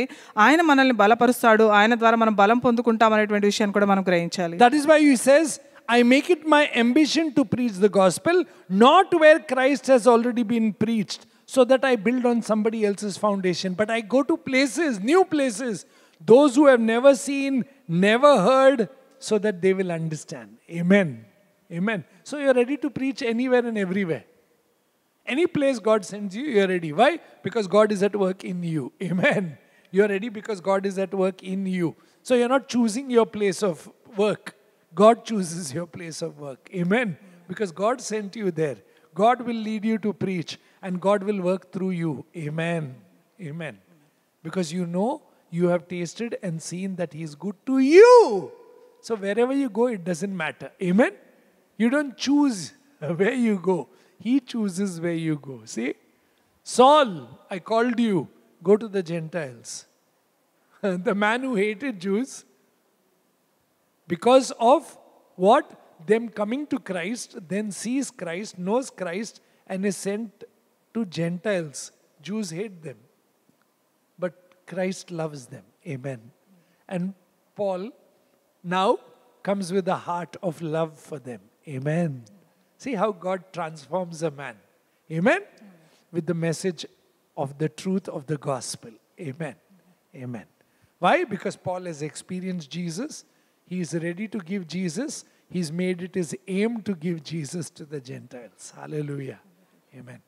ఆయన మనల్ని బలపరుస్తాడు, ఆయన ద్వారా మనం బలం పొందుకుంటాం అనేటువంటి విషయాన్ని కూడా మనం గ్రహించాలి. That is why he says, I make it my ambition to preach the gospel, not where Christ has already been preached, so that I build on somebody else's foundation. But I go to places, new places, those who have never seen, never heard, so that they will understand. Amen. Amen. So you're ready to preach anywhere and everywhere. Any place God sends you, you're ready. Why? Because God is at work in you. Amen. You're ready because God is at work in you. So you're not choosing your place of work. God chooses your place of work. Amen. Because God sent you there. God will lead you to preach and God will work through you. Amen. Amen. Because you know, you have tasted and seen that He is good to you. So wherever you go, it doesn't matter. Amen. You don't choose where you go. He chooses where you go. See? Saul, I called you. Go to the Gentiles. The man who hated Jews, because of what? Them coming to Christ, then sees Christ, knows Christ, and is sent to Gentiles. Jews hate them, but Christ loves them. Amen. And Paul now comes with a heart of love for them. Amen. See how God transforms a man. Amen. With the message of the truth of the gospel. Amen. Amen. Why? Because Paul has experienced Jesus. He is ready to give Jesus. He's made it his aim to give Jesus to the Gentiles. Hallelujah. Amen.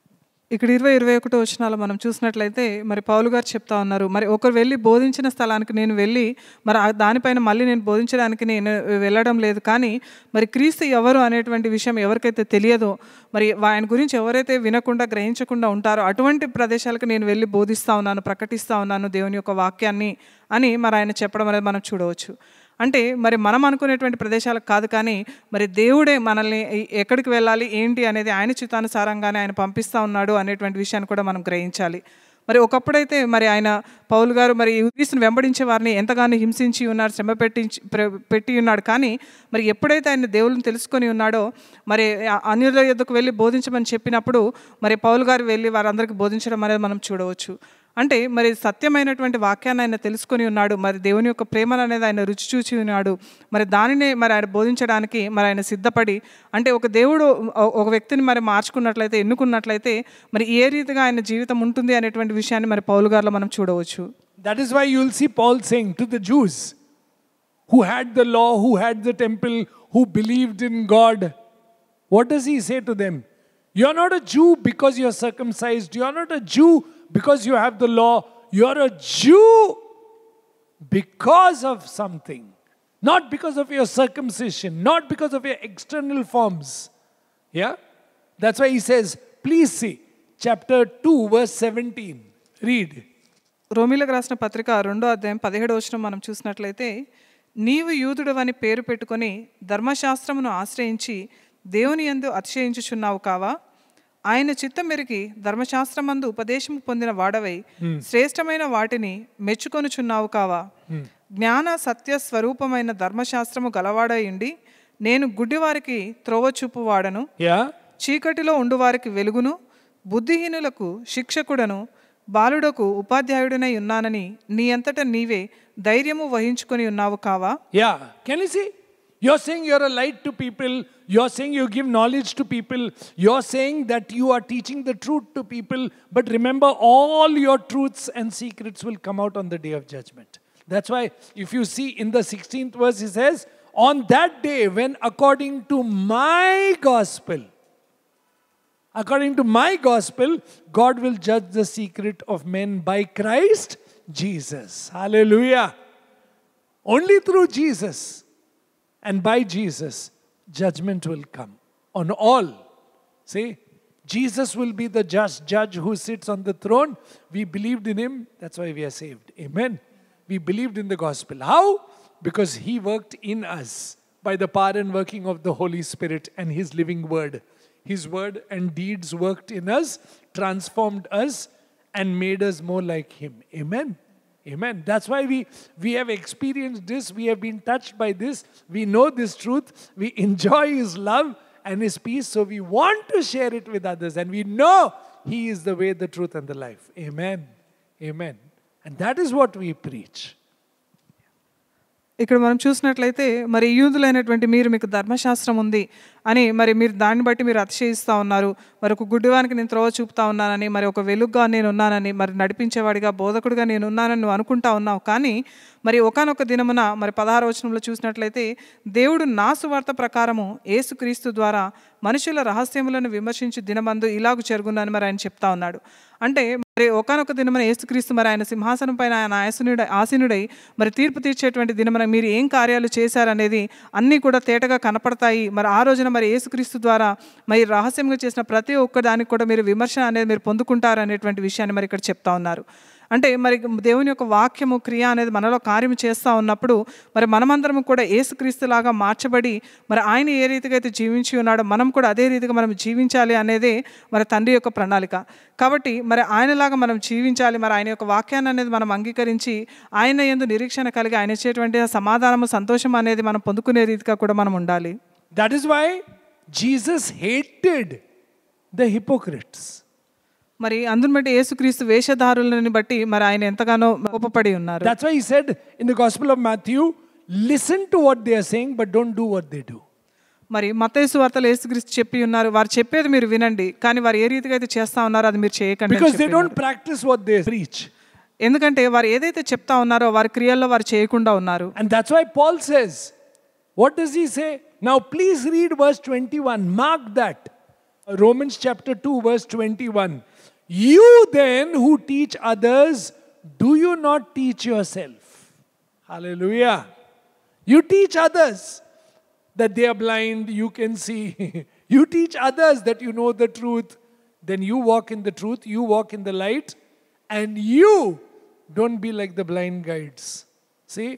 ఇక్కడ 20-21 వచనాలు మనం చూసినట్లయితే మరి పౌలు గారు చెప్తా ఉన్నారు, మరి ఒకరు వెళ్ళి బోధించిన స్థలానికి నేను వెళ్ళి మరి దానిపైన మళ్ళీ నేను బోధించడానికి నేను వెళ్ళడం లేదు, కానీ మరి క్రీస్తు ఎవరు అనేటువంటి విషయం ఎవరికైతే తెలియదో, మరి ఆయన గురించి ఎవరైతే వినకుండా గ్రహించకుండా ఉంటారో అటువంటి ప్రదేశాలకు నేను వెళ్ళి బోధిస్తూ ఉన్నాను, ప్రకటిస్తూ ఉన్నాను దేవుని యొక్క వాక్యాన్ని అని మరి ఆయన చెప్పడం అనేది మనం చూడవచ్చు. అంటే మరి మనం అనుకునేటువంటి ప్రదేశాలకు కాదు, కానీ మరి దేవుడే మనల్ని ఎక్కడికి వెళ్ళాలి ఏంటి అనేది ఆయన చిత్తానుసారంగానే ఆయన పంపిస్తూ ఉన్నాడు అనేటువంటి విషయాన్ని కూడా మనం గ్రహించాలి. మరి ఒకప్పుడైతే మరి ఆయన పౌలు గారు మరి క్రీస్తుని వెంబడించే వారిని ఎంతగానో హింసించి ఉన్నాడు, శ్రమ పెట్టి ఉన్నాడు, కానీ మరి ఎప్పుడైతే ఆయన దేవుళ్ళని తెలుసుకొని ఉన్నాడో మరి అన్యుల యొద్దకు వెళ్ళి బోధించమని చెప్పినప్పుడు మరి పౌలు గారు వెళ్ళి వారందరికీ బోధించడం అనేది మనం చూడవచ్చు. అంటే మరి సత్యమైనటువంటి వాక్యాన్ని ఆయన తెలుసుకొని ఉన్నాడు, మరి దేవుని యొక్క ప్రేమను అనేది ఆయన రుచి చూచి ఉన్నాడు, మరి దానినే మరి ఆయన బోధించడానికి మరి ఆయన సిద్ధపడి, అంటే ఒక దేవుడు ఒక వ్యక్తిని మరి మార్చుకున్నట్లయితే, ఎన్నుకున్నట్లయితే మరి ఏ రీతిగా ఆయన జీవితం ఉంటుంది అనేటువంటి విషయాన్ని మరి పౌలు గారిలో మనం చూడవచ్చు. That is why you will see Paul saying to the Jews who had the law, who had the temple, who believed in God, what does he say to them? You are not a Jew because you are circumcised. You are not a Jew because you have the law. You are a Jew because of something. Not because of your circumcision, not because of your external forms. Yeah? That's why he says, please see, chapter 2, verse 17. Read. రోమీలకు రాసిన పత్రిక 2వ అధ్యాయం 17వ వచనం మనం చూసినట్లయితే, నీవు యూదుడవని పేరు పెట్టుకొని ధర్మశాస్త్రమును ఆశ్రయించి దేవుని యందు అతిశయించుచున్నావు కావా? ఆయన చిత్తం మెరిగి ధర్మశాస్త్రమందు ఉపదేశము పొందిన వాడవై శ్రేష్టమైన వాటిని మెచ్చుకొనుచున్నావు కావా? జ్ఞాన సత్య స్వరూపమైన ధర్మశాస్త్రము గలవాడయుండి నేను గుడ్డివారికి త్రోవ చూపువాడను, చీకటిలో ఉండువారికి వెలుగును, బుద్ధిహీనులకు శిక్షకుడను, బాలుడకు ఉపాధ్యాయుడనై ఉన్నానని నీ అంతటా నీవే ధైర్యము వహించుకొని ఉన్నావు కావా? Yeah, can you see? You're saying you're a light to people. You're saying you give knowledge to people. You're saying that you are teaching the truth to people. But remember, all your truths and secrets will come out on the day of judgment. That's why if you see in the 16th verse, he says, on that day when according to my gospel, God will judge the secret of men by Christ Jesus. Hallelujah. Only through Jesus. And by Jesus, judgment will come on all. See, Jesus will be the just judge who sits on the throne. We believed in him. That's why we are saved. Amen. We believed in the gospel. How? Because he worked in us by the power and working of the Holy Spirit and his living word. His word and deeds worked in us, transformed us, and made us more like him. Amen. Amen. That's why we have experienced this. We have been touched by this. We know this truth. We enjoy His love and His peace. So we want to share it with others. And we know He is the way, the truth, and the life. Amen. Amen. And that is what we preach. ఇక్కడ మనం చూసినట్లయితే మరి యూదులైనటువంటి మీరు మీకు ధర్మశాస్త్రం ఉంది అని మరి మీరు దాన్ని బట్టి మీరు అతిశయిస్తూ ఉన్నారు. మరి ఒక గుడ్డివానికి నేను త్రోవ చూపుతా ఉన్నానని, మరి ఒక వెలుగుగా నేను ఉన్నానని, మరి నడిపించేవాడిగా బోధకుడిగా నేను ఉన్నానని నువ్వు అనుకుంటా ఉన్నావు. కానీ మరి ఒకానొక దినమున మరి 16వ వచనంలో చూసినట్లయితే దేవుడు నా సువార్త ప్రకారము యేసుక్రీస్తు ద్వారా మనుషుల రహస్యములను విమర్శించి దినమందు ఇలాగు జరుగునని మరి ఆయన చెప్తా ఉన్నాడు. అంటే మరి ఒకానొక దినమున యేసుక్రీస్తు మరి ఆయన సింహాసనం పైన ఆయన ఆసీనుడై మరి తీర్పు తీర్చేటువంటి దినమున మీరు ఏం కార్యాలు చేశారనేది అన్నీ కూడా తేటగా కనపడతాయి. మరి ఆ రోజున మరి యేసుక్రీస్తు ద్వారా మరి రహస్యంగా చేసిన ప్రతి ఒక్క దానికి కూడా మీరు విమర్శ అనేది మీరు పొందుకుంటారు అనేటువంటి విషయాన్ని మరి ఇక్కడ చెప్తా ఉన్నారు. అంటే మరి దేవుని యొక్క వాక్యము క్రియ అనేది మనలో కార్యం చేస్తూ ఉన్నప్పుడు మరి మనమందరం కూడా యేసుక్రీస్తులాగా మార్చబడి మరి ఆయన ఏ రీతిగా అయితే జీవించి ఉన్నాడో మనం కూడా అదే రీతిగా మనం జీవించాలి అనేదే మరి తండ్రి యొక్క ప్రణాళిక. కాబట్టి మరి ఆయనలాగా మనం జీవించాలి. మరి ఆయన యొక్క వాక్యాన్ని అనేది మనం అంగీకరించి ఆయన యందు నిరీక్షణ కలిగి ఆయన ఇచ్చేటువంటి సమాధానము సంతోషం అనేది మనం పొందుకునే రీతిగా కూడా మనం ఉండాలి. That is why Jesus hated the hypocrites. మరి అందుని బట్టి యేసుక్రీస్తు వేషధారులని బట్టి మరి ఆయన ఎంతగానో కోపపడి ఉన్నారు. That's why he said in the Gospel of Matthew, listen to what they are saying but don't do what they do. మరి మత్తయి సువార్తలో యేసుక్రీస్తు చెప్పి ఉన్నారు, వారు చెప్పేది మీరు వినండి కానీ వారు ఏ రీతిగా అయితే చేస్తా ఉన్నారో అది మీరు చేయకండి. Because they don't practice what they preach. ఎందుకంటే వారు ఏదైతే చెప్తా ఉన్నారో వారి క్రియల్లో వారు చేయకుండా ఉన్నారు. And that's why Paul says, what does he say? Now please read verse 21. Mark that. Romans chapter 2 verse 21. You then who teach others, do you not teach yourself? Hallelujah. You teach others that they are blind, you can see. You teach others that you know the truth. Then you walk in the truth, you walk in the light, and you don't be like the blind guides. See,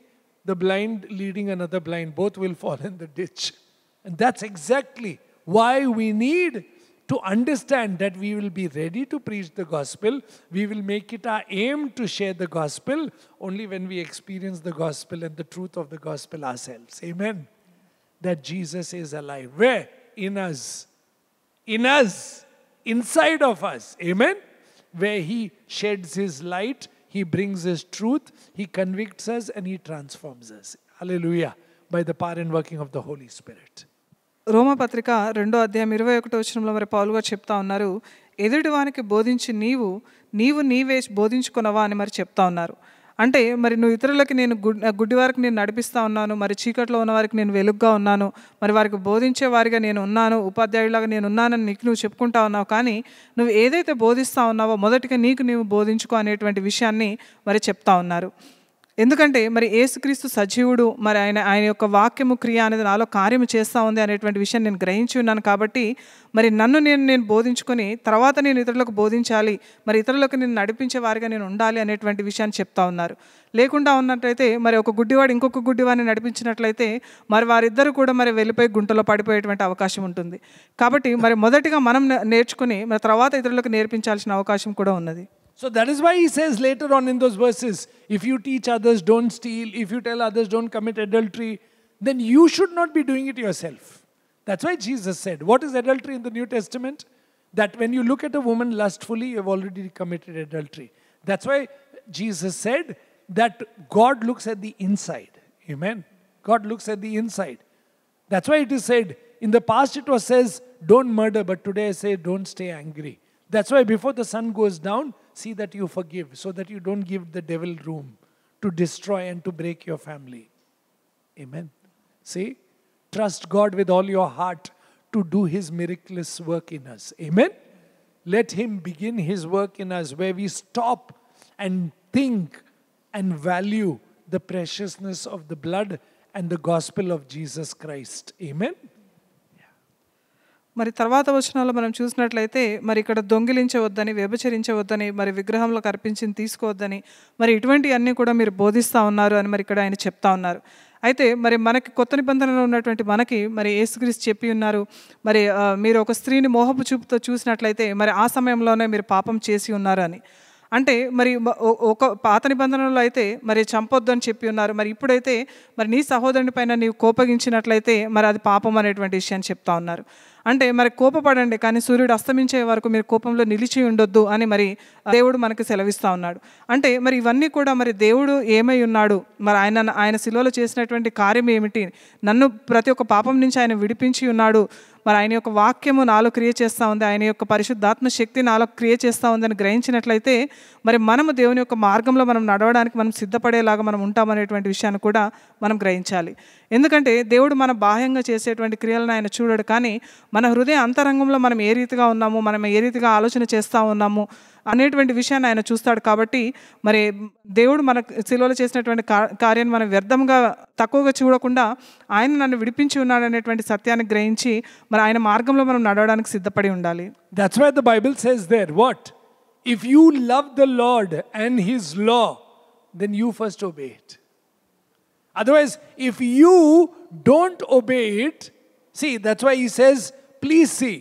the blind leading another blind, both will fall in the ditch. And that's exactly why we need to understand that we will be ready to preach the gospel. We will make it our aim to share the gospel only when we experience the gospel and the truth of the gospel ourselves. Amen. That Jesus is alive. Where? In us. In us. Inside of us. Amen. Where He sheds His light, He brings His truth, He convicts us and He transforms us. Hallelujah. By the power and working of the Holy Spirit. రోమపత్రిక 2వ అధ్యాయం 21వ వచనంలో మరి పౌలు గారు చెప్తా ఉన్నారు, ఎదుటివానికి బోధించి నీవే బోధించుకున్నావా అని మరి చెప్తా ఉన్నారు. అంటే మరి నువ్వు ఇతరులకి నేను గుడ్డి వారికి నేను నడిపిస్తూ ఉన్నాను, మరి చీకట్లో ఉన్న వారికి నేను వెలుగుగా ఉన్నాను, మరి వారికి బోధించే వారిగా నేను ఉన్నాను, ఉపాధ్యాయులాగా నేను ఉన్నానని నీకు నువ్వు చెప్పుకుంటా ఉన్నావు. కానీ నువ్వు ఏదైతే బోధిస్తూ ఉన్నావో మొదటిగా నీవు బోధించుకో అనేటువంటి విషయాన్ని మరి చెప్తా ఉన్నారు. ఎందుకంటే మరి యేసుక్రీస్తు సజీవుడు, మరి ఆయన యొక్క వాక్యము క్రియ అనేది నాలో కార్యము చేస్తూ ఉంది అనేటువంటి విషయం నేను గ్రహించి ఉన్నాను. కాబట్టి మరి నన్ను నేను బోధించుకొని తర్వాత నేను ఇతరులకు బోధించాలి, మరి ఇతరులకు నేను నడిపించే వారిగా నేను ఉండాలి అనేటువంటి విషయాన్ని చెప్తా ఉన్నారు. లేకుండా ఉన్నట్లయితే మరి ఒక గుడ్డివాడు ఇంకొక గుడ్డివాడిని నడిపించినట్లయితే మరి వారిద్దరు కూడా మరి వెళ్ళిపోయి గుంటలో పడిపోయేటువంటి అవకాశం ఉంటుంది. కాబట్టి మరి మొదటిగా మనం నేర్చుకుని మరి తర్వాత ఇతరులకు నేర్పించాల్సిన అవకాశం కూడా ఉన్నది. So that is why he says later on in those verses, if you teach others don't steal, if you tell others don't commit adultery, then you should not be doing it yourself. That's why Jesus said, what is adultery in the New Testament? That when you look at a woman lustfully, you have already committed adultery. That's why Jesus said that God looks at the inside. Amen. God looks at the inside. That's why it is said, in the past it was says, don't murder, but today I say, don't stay angry. That's why before the sun goes down, see that you forgive, so that you don't give the devil room to destroy and to break your family. Amen. See, trust God with all your heart to do His miraculous work in us. Amen. Let Him begin His work in us, where we stop and think and value the preciousness of the blood and the gospel of Jesus Christ. Amen. మరి తర్వాత వచనాల్లో మనం చూసినట్లయితే మరి ఇక్కడ దొంగిలించవద్దని, వ్యభిచరించవద్దని, మరి విగ్రహంలో అర్పించింది తీసుకోవద్దని, మరి ఇటువంటి అన్నీ కూడా మీరు బోధిస్తూ ఉన్నారు అని మరి ఇక్కడ ఆయన చెప్తా ఉన్నారు. అయితే మరి మనకి కొత్త నిబంధనలో ఉన్నటువంటి మనకి మరి యేసుక్రీస్తు చెప్పి ఉన్నారు, మరి మీరు ఒక స్త్రీని మోహపు చూపుతో చూసినట్లయితే మరి ఆ సమయంలోనే మీరు పాపం చేసి ఉన్నారు అని. అంటే మరి ఒక పాత నిబంధనలో అయితే మరి చంపొద్దు అని చెప్పి ఉన్నారు. మరి ఇప్పుడైతే మరి నీ సహోదరుని పైన నీవు కోపగించినట్లయితే మరి అది పాపం అనేటువంటి విషయాన్ని చెప్తా ఉన్నారు. అంటే మరి కోపపడండి, కానీ సూర్యుడు అస్తమించే వరకు మీరు కోపంలో నిలిచి ఉండొద్దు అని మరి దేవుడు మనకి సెలవిస్తూ ఉన్నాడు. అంటే మరి ఇవన్నీ కూడా మరి దేవుడు ఏమై ఉన్నాడు, మరి ఆయన శిలువలో చేసినటువంటి కార్యం ఏమిటి, నన్ను ప్రతి ఒక్క పాపం నుంచి ఆయన విడిపించి ఉన్నాడు, మరి ఆయన యొక్క వాక్యము నాలో క్రియ చేస్తూ ఉంది, ఆయన యొక్క పరిశుద్ధాత్మ శక్తి నాలో క్రియ చేస్తూ ఉందని గ్రహించినట్లయితే మరి మనము దేవుని యొక్క మార్గంలో మనం నడవడానికి మనం సిద్ధపడేలాగా మనం ఉంటామనేటువంటి విషయాన్ని కూడా మనం గ్రహించాలి. ఎందుకంటే దేవుడు మన బాహ్యంగా చేసేటువంటి క్రియలను ఆయన చూడడు, కానీ మన హృదయ అంతరంగంలో మనం ఏ రీతిగా ఉన్నాము, మనం ఏ రీతిగా ఆలోచన చేస్తూ ఉన్నాము అనేటువంటి విషయాన్ని ఆయన చూస్తాడు. కాబట్టి మరి దేవుడు మన శిలువలో చేసినటువంటి కార్యాన్ని మనం వ్యర్థంగా తక్కువగా చూడకుండా ఆయన నన్ను విడిపించి ఉన్నాడు అనేటువంటి సత్యాన్ని గ్రహించి మరి ఆయన మార్గంలో మనం నడవడానికి సిద్ధపడి ఉండాలి. That's why the Bible says there, what? If you love the Lord and His law, then you first obey it. Otherwise, if you don't obey it, see, that's why he says, please see,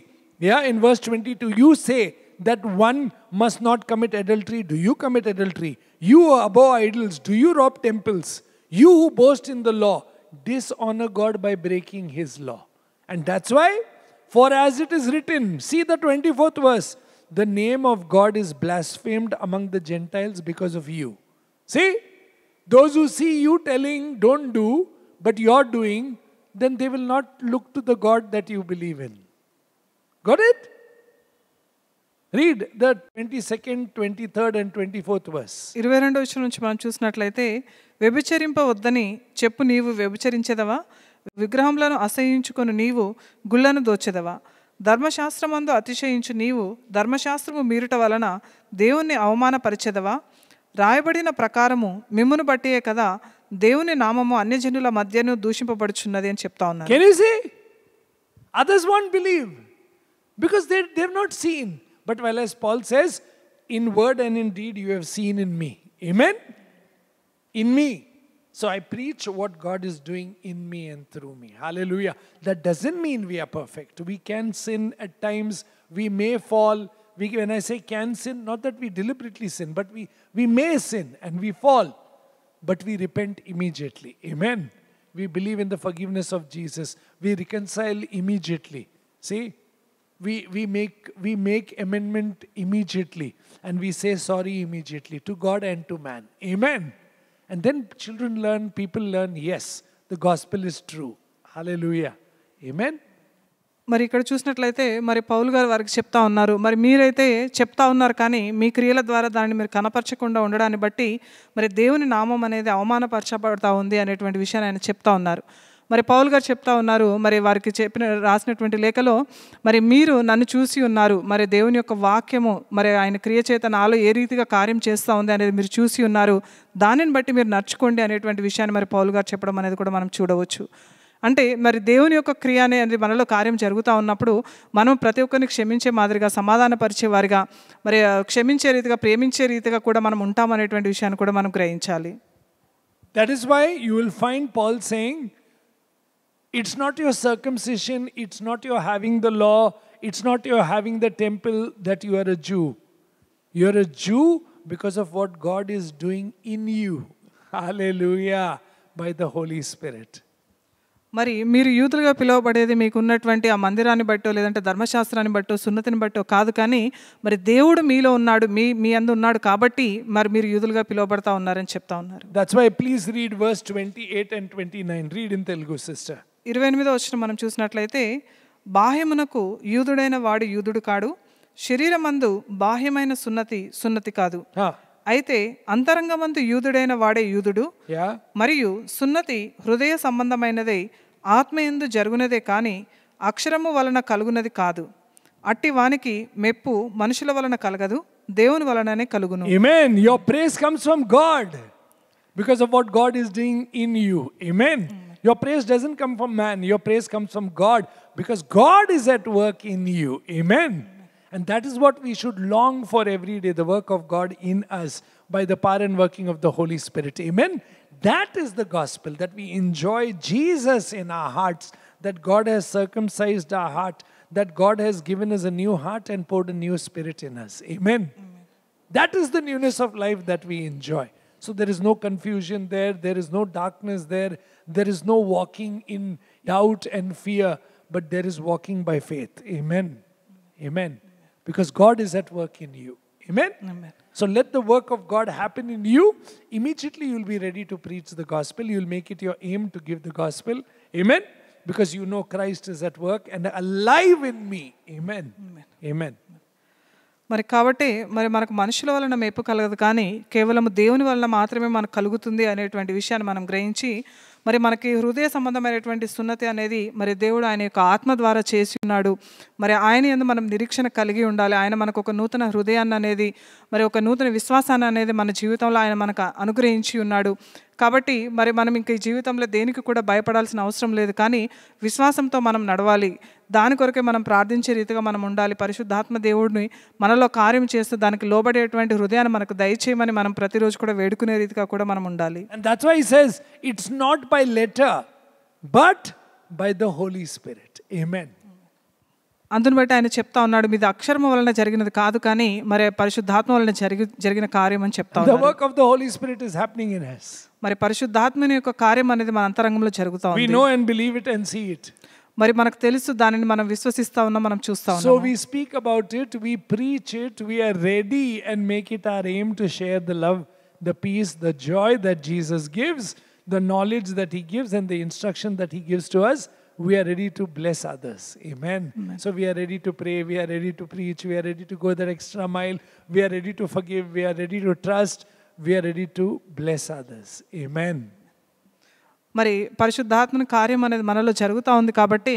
yeah, in verse 22, you say that one must not commit adultery. Do you commit adultery? You are above idols. Do you rob temples? You who boast in the law, dishonor God by breaking His law. And that's why, for as it is written, see the 24th verse, the name of God is blasphemed among the Gentiles because of you. See, those who see you telling don't do, but you're doing, then they will not look to the God that you believe in. Got it? Read the 22nd, 23rd and 24th verse. 22వ వచనం నుంచి మనం చూసినట్లయితే, వ్యభిచరింపవద్దని చెప్పు నీవు వ్యభిచరించెదవా? విగ్రహములను అసహ్యించుకొని నీవు గుళ్ళను దోచెదవా? ధర్మశాస్త్రమందు అతిశయించు నీవు ధర్మశాస్త్రము మీరుట వలన దేవుణ్ణి అవమానపరిచెదవా? రాయబడిన ప్రకారము మిమ్మును బట్టియే కదా దేవుని నామము అన్యజనుల మధ్యను దూషింపబడుచున్నది అని చెప్తా ఉన్నారు. Can you see? Others won't believe because they've not seen. But well, as Paul says, in word and in deed you have seen in me. Amen? In me. So I preach what God is doing in me and through me. Hallelujah. That doesn't mean we are perfect. We can sin at times. We may fall. When I say can sin, not that we deliberately sin, but we may sin and we fall. But we repent immediately. Amen. We believe in the forgiveness of Jesus. We reconcile immediately. See? We make amendment immediately, and we say sorry immediately to God and to man. Amen. And then children learn, people learn, yes, the gospel is true. Hallelujah. Amen. మరి ఇక్కడ చూసినట్లయితే మరి పౌలు గారు వారికి చెప్తా ఉన్నారు, మరి మీరైతే చెప్తా ఉన్నారు కానీ మీ క్రియల ద్వారా దాన్ని మీరు కనపరచకుండా ఉండడాన్ని బట్టి మరి దేవుని నామం అనేది అవమానపరచబడతా ఉంది అనేటువంటి విషయాన్ని ఆయన చెప్తా ఉన్నారు. మరి పౌలు గారు చెప్తా ఉన్నారు, మరి వారికి రాసినటువంటి లేఖలో, మరి మీరు నన్ను చూసి ఉన్నారు, మరి దేవుని యొక్క వాక్యము మరి ఆయన క్రియ చేత నాలో ఏ రీతిగా కార్యం చేస్తూ ఉంది అనేది మీరు చూసి ఉన్నారు, దానిని బట్టి మీరు నడుచుకోండి అనేటువంటి విషయాన్ని మరి పౌలు గారు చెప్పడం అనేది కూడా మనం చూడవచ్చు. అంటే మరి దేవుని యొక్క క్రియ అనేది మనలో కార్యం జరుగుతూ ఉన్నప్పుడు మనం ప్రతి ఒక్కరిని క్షమించే మాదిరిగా, సమాధానపరిచే వారిగా, మరి క్షమించే రీతిగా, ప్రేమించే రీతిగా కూడా మనం ఉంటామనేటువంటి విషయాన్ని కూడా మనం గ్రహించాలి. That is why you will find Paul saying, it's not your circumcision, it's not your having the law, it's not your having the temple that you are a Jew. You are a Jew because of what God is doing in you. Hallelujah. By the Holy Spirit. మరి మీరు యూదులుగా పిలువబడేది మీకు ఉన్నటువంటి ఆ మందిరాన్ని బట్టో లేదంటే ధర్మశాస్త్రాన్ని బట్టో సున్నతిని బట్టో కాదు, కానీ మరి దేవుడు మీలో ఉన్నాడు, మీ అందు ఉన్నాడు కాబట్టి మరి మీరు యూదులుగా పిలువబడతా ఉన్నారని చెప్తా ఉన్నారు. That's why please read verse 28 and 29. Read in Telugu, sister. 28వ వచనం మనం చూసినట్లయితే, బాహ్యమునకు యూదుడైన వాడు యూదుడు కాడు, శరీరమందు బాహ్యమైన సున్నతి కాదు, అయితే అంతరంగమందు యూదుడైన వాడే యూదుడు, మరియు సున్నతి హృదయ సంబంధమైనదే, ఆత్మయందు జరుగునదే కానీ అక్షరము వలన కలుగునది కాదు. అట్టి వానికి మెప్పు మనుషుల వలన కలగదు, దేవుని వలననే కలుగును. Amen. Your praise comes from God because of what God is doing in you. Amen. Your praise doesn't come from man. Your praise comes from God because God is at work in you. Amen. And that is what we should long for every day, the work of God in us by the power and working of the Holy Spirit. Amen. That is the gospel, that we enjoy Jesus in our hearts, that God has circumcised our heart, that God has given us a new heart and poured a new spirit in us. Amen. That is the newness of life that we enjoy. So there is no confusion there. There is no darkness there. There is no walking in doubt and fear. But there is walking by faith. Amen. Amen. Because God is at work in you. Amen. Amen. So let the work of God happen in you. Immediately you will be ready to preach the gospel. You will make it your aim to give the gospel. Amen. Because you know Christ is at work and alive in me. Amen. Amen. Amen. మరి కాబట్టి మరి మనకు మనుషుల వలన మెప్పు కలగదు, కానీ కేవలం దేవుని వలన మాత్రమే మనకు కలుగుతుంది అనేటువంటి విషయాన్ని మనం గ్రహించి, మరి మనకి హృదయ సంబంధమైనటువంటి సున్నతి అనేది మరి దేవుడు ఆయన యొక్క ఆత్మ ద్వారా చేసి ఉన్నాడు. మరి ఆయన యందు మనం నిరీక్షణ కలిగి ఉండాలి. ఆయన మనకు ఒక నూతన హృదయాన్ని అనేది, మరి ఒక నూతన విశ్వాసాన్ని అనేది మన జీవితంలో ఆయన మనకు అనుగ్రహించి ఉన్నాడు. కాబట్టి మరి మనం ఇంక ఈ జీవితంలో దేనికి కూడా భయపడాల్సిన అవసరం లేదు, కానీ విశ్వాసంతో మనం నడవాలి. దాని కొరకే మనం ప్రార్థించే రీతిగా మనం ఉండాలి. పరిశుద్ధాత్మ దేవుడిని మనలో కార్యం చేస్తూ దానికి లోబడేటువంటి హృదయాన్ని మనకు దయచేయమని మనం ప్రతిరోజు కూడా వేడుకునే రీతిగా కూడా మనం ఉండాలి. And that's why he says it's not by letter but by the Holy Spirit. Amen. అందుని బట్టి ఆయన చెప్తా ఉన్నాడు, మీది అక్షరము వలన జరిగినది కాదు, కానీ మరి పరిశుద్ధాత్మ వలన జరిగిన కార్యం అని చెప్తా The ఉన్నాడు. work of the Holy Spirit is happening in us. మరి పరిశుద్ధాత్మని యొక్క కార్యం అనేది మన అంతరంగంలో జరుగుతా We ఉంది. know and believe it and see it. మరి మనకు తెలుసు, దానిని మనం విశ్వసిస్తా ఉన్నాం, మనం చూస్తా So ఉన్నాం. we speak about it, we preach it, we are ready and make it our aim to share the love, the peace, the joy that Jesus gives, the knowledge that he gives and the instruction that he gives to us. We are ready to bless others. Amen. So we are ready to pray, we are ready to preach, we are ready to go that extra mile, we are ready to forgive, we are ready to trust, we are ready to bless others. Amen. మరి పరిశుద్ధాత్మని కార్యం అనేది మనలో జరుగుతూ ఉంది కాబట్టి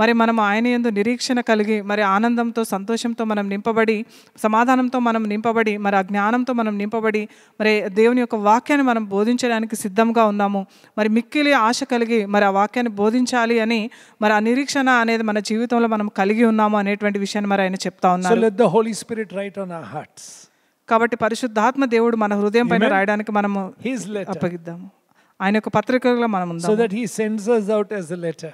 మరి మనం ఆయన యందు నిరీక్షణ కలిగి, మరి ఆనందంతో సంతోషంతో మనం నింపబడి, సమాధానంతో మనం నింపబడి, మరి ఆ జ్ఞానంతో మనం నింపబడి, మరి దేవుని యొక్క వాక్యాన్ని మనం బోధించడానికి సిద్ధంగా ఉన్నాము. మరి మిక్కిలి ఆశ కలిగి మరి ఆ వాక్యాన్ని బోధించాలి అని మరి ఆ నిరీక్షణ అనేది మన జీవితంలో మనం కలిగి ఉన్నాము అనేటువంటి విషయాన్ని మరి ఆయన చెప్తా So ఉన్నారు. let the Holy Spirit write on our hearts కాబట్టి పరిశుద్ధాత్మ దేవుడు మన హృదయం పైన Amen. రాయడానికి మనము his letter, అప్పగిద్దాము. ఆయన యొక్క పత్రికలో మనం so ఉందాము. that he sends us out as a letter.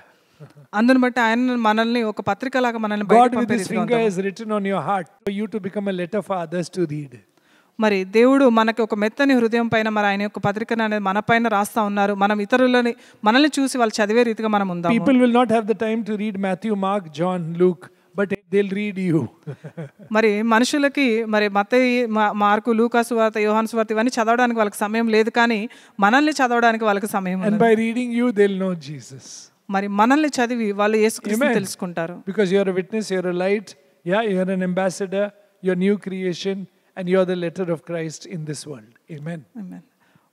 అందుని బట్టి ఆయన మనల్ని ఒక పత్రికలాగా మనల్ని God బయటకు with పంపే his రీతిగా finger ఉంటాము. has written on your heart for you to become a letter for others to read. మరి దేవుడు మనకి ఒక మెత్తని హృదయం పైన మరి ఆయన యొక్క పత్రికను అనేది మన పైన రాస్తా ఉన్నారు. మనం ఇతరులని మనల్ని చూసి వాళ్ళు చదివే రీతిగా మనం ఉందాము. People will not have the time to read Matthew, Mark, John, Luke, but they'll read you. మరి మనుషులకి మరి మత్తయి, మార్కు, లూకా సువార్త, యోహాను సువార్త ఇవన్నీ చదవడానికి వాళ్ళకి సమయం లేదు, కానీ మనల్ని చదవడానికి వాళ్ళకి సమయం And ఉంది. by reading you, they'll know Jesus. మరి మనల్ని చదివి వాళ్ళు యేసుక్రీస్తుని Amen. తెలుసుకుంటారు. Because you're a witness, you're a light, yeah, you're an ambassador, you're new creation, and you're the letter of Christ in this world. Amen. Amen.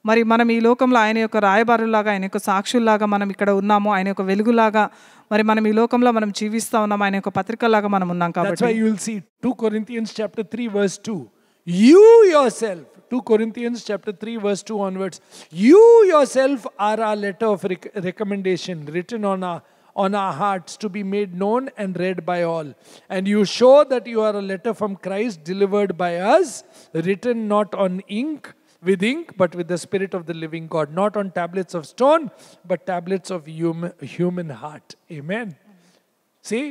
మరి మనం ఈ లోకంలో ఆయన యొక్క రాయబారులాగా, ఆయన యొక్క సాక్షుల్లాగా మనం ఇక్కడ ఉన్నాము. ఆయన యొక్క వెలుగులాగా మరి మనం ఈ లోకంలో మనం జీవిస్తా ఉన్నాం. ఆయన యొక్క పత్రికలాగా మనం ఉన్నాం. That's why కాబట్టి you will see 2 Corinthians chapter 3 verse 2. You yourself, 2 Corinthians chapter 3 verse 2 onwards, you yourself are our letter of recommendation written on our hearts to be made known and read by all. And you show that you are a letter from Christ delivered by us, written not on ink, but with the Spirit of the living God, not on tablets of stone, but tablets of human heart. Amen. See,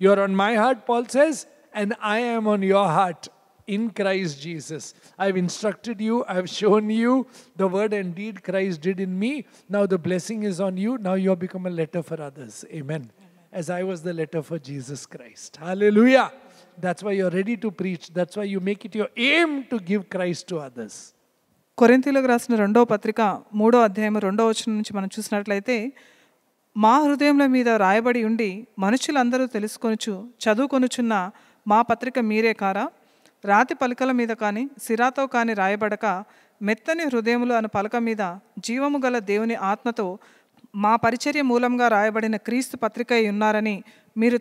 you're on my heart, Paul says, and I am on your heart in Christ Jesus. I've instructed you, I've shown you the word and deed Christ did in me. Now the blessing is on you. Now you have become a letter for others. Amen. As I was the letter for Jesus Christ. Hallelujah. That's why you're ready to preach. That's why you make it your aim to give Christ to others. కొరింథీయులకు రాసిన 2వ పత్రిక 3వ అధ్యాయం 2వ వచనం నుంచి మనం చూసినట్లయితే, మా హృదయముల మీద రాయబడి ఉండి మనుషులందరూ తెలుసుకొనుచు చదువుకొనుచున్న మా పత్రిక మీరే కారా? రాతి పలకల మీద కానీ సిరాతో కానీ రాయబడక మెత్తని హృదయములు అను పలక మీద జీవము గల దేవుని ఆత్మతో మా పరిచర్య మూలంగా రాయబడిన క్రీస్తు పత్రిక ఉన్నారని మీరు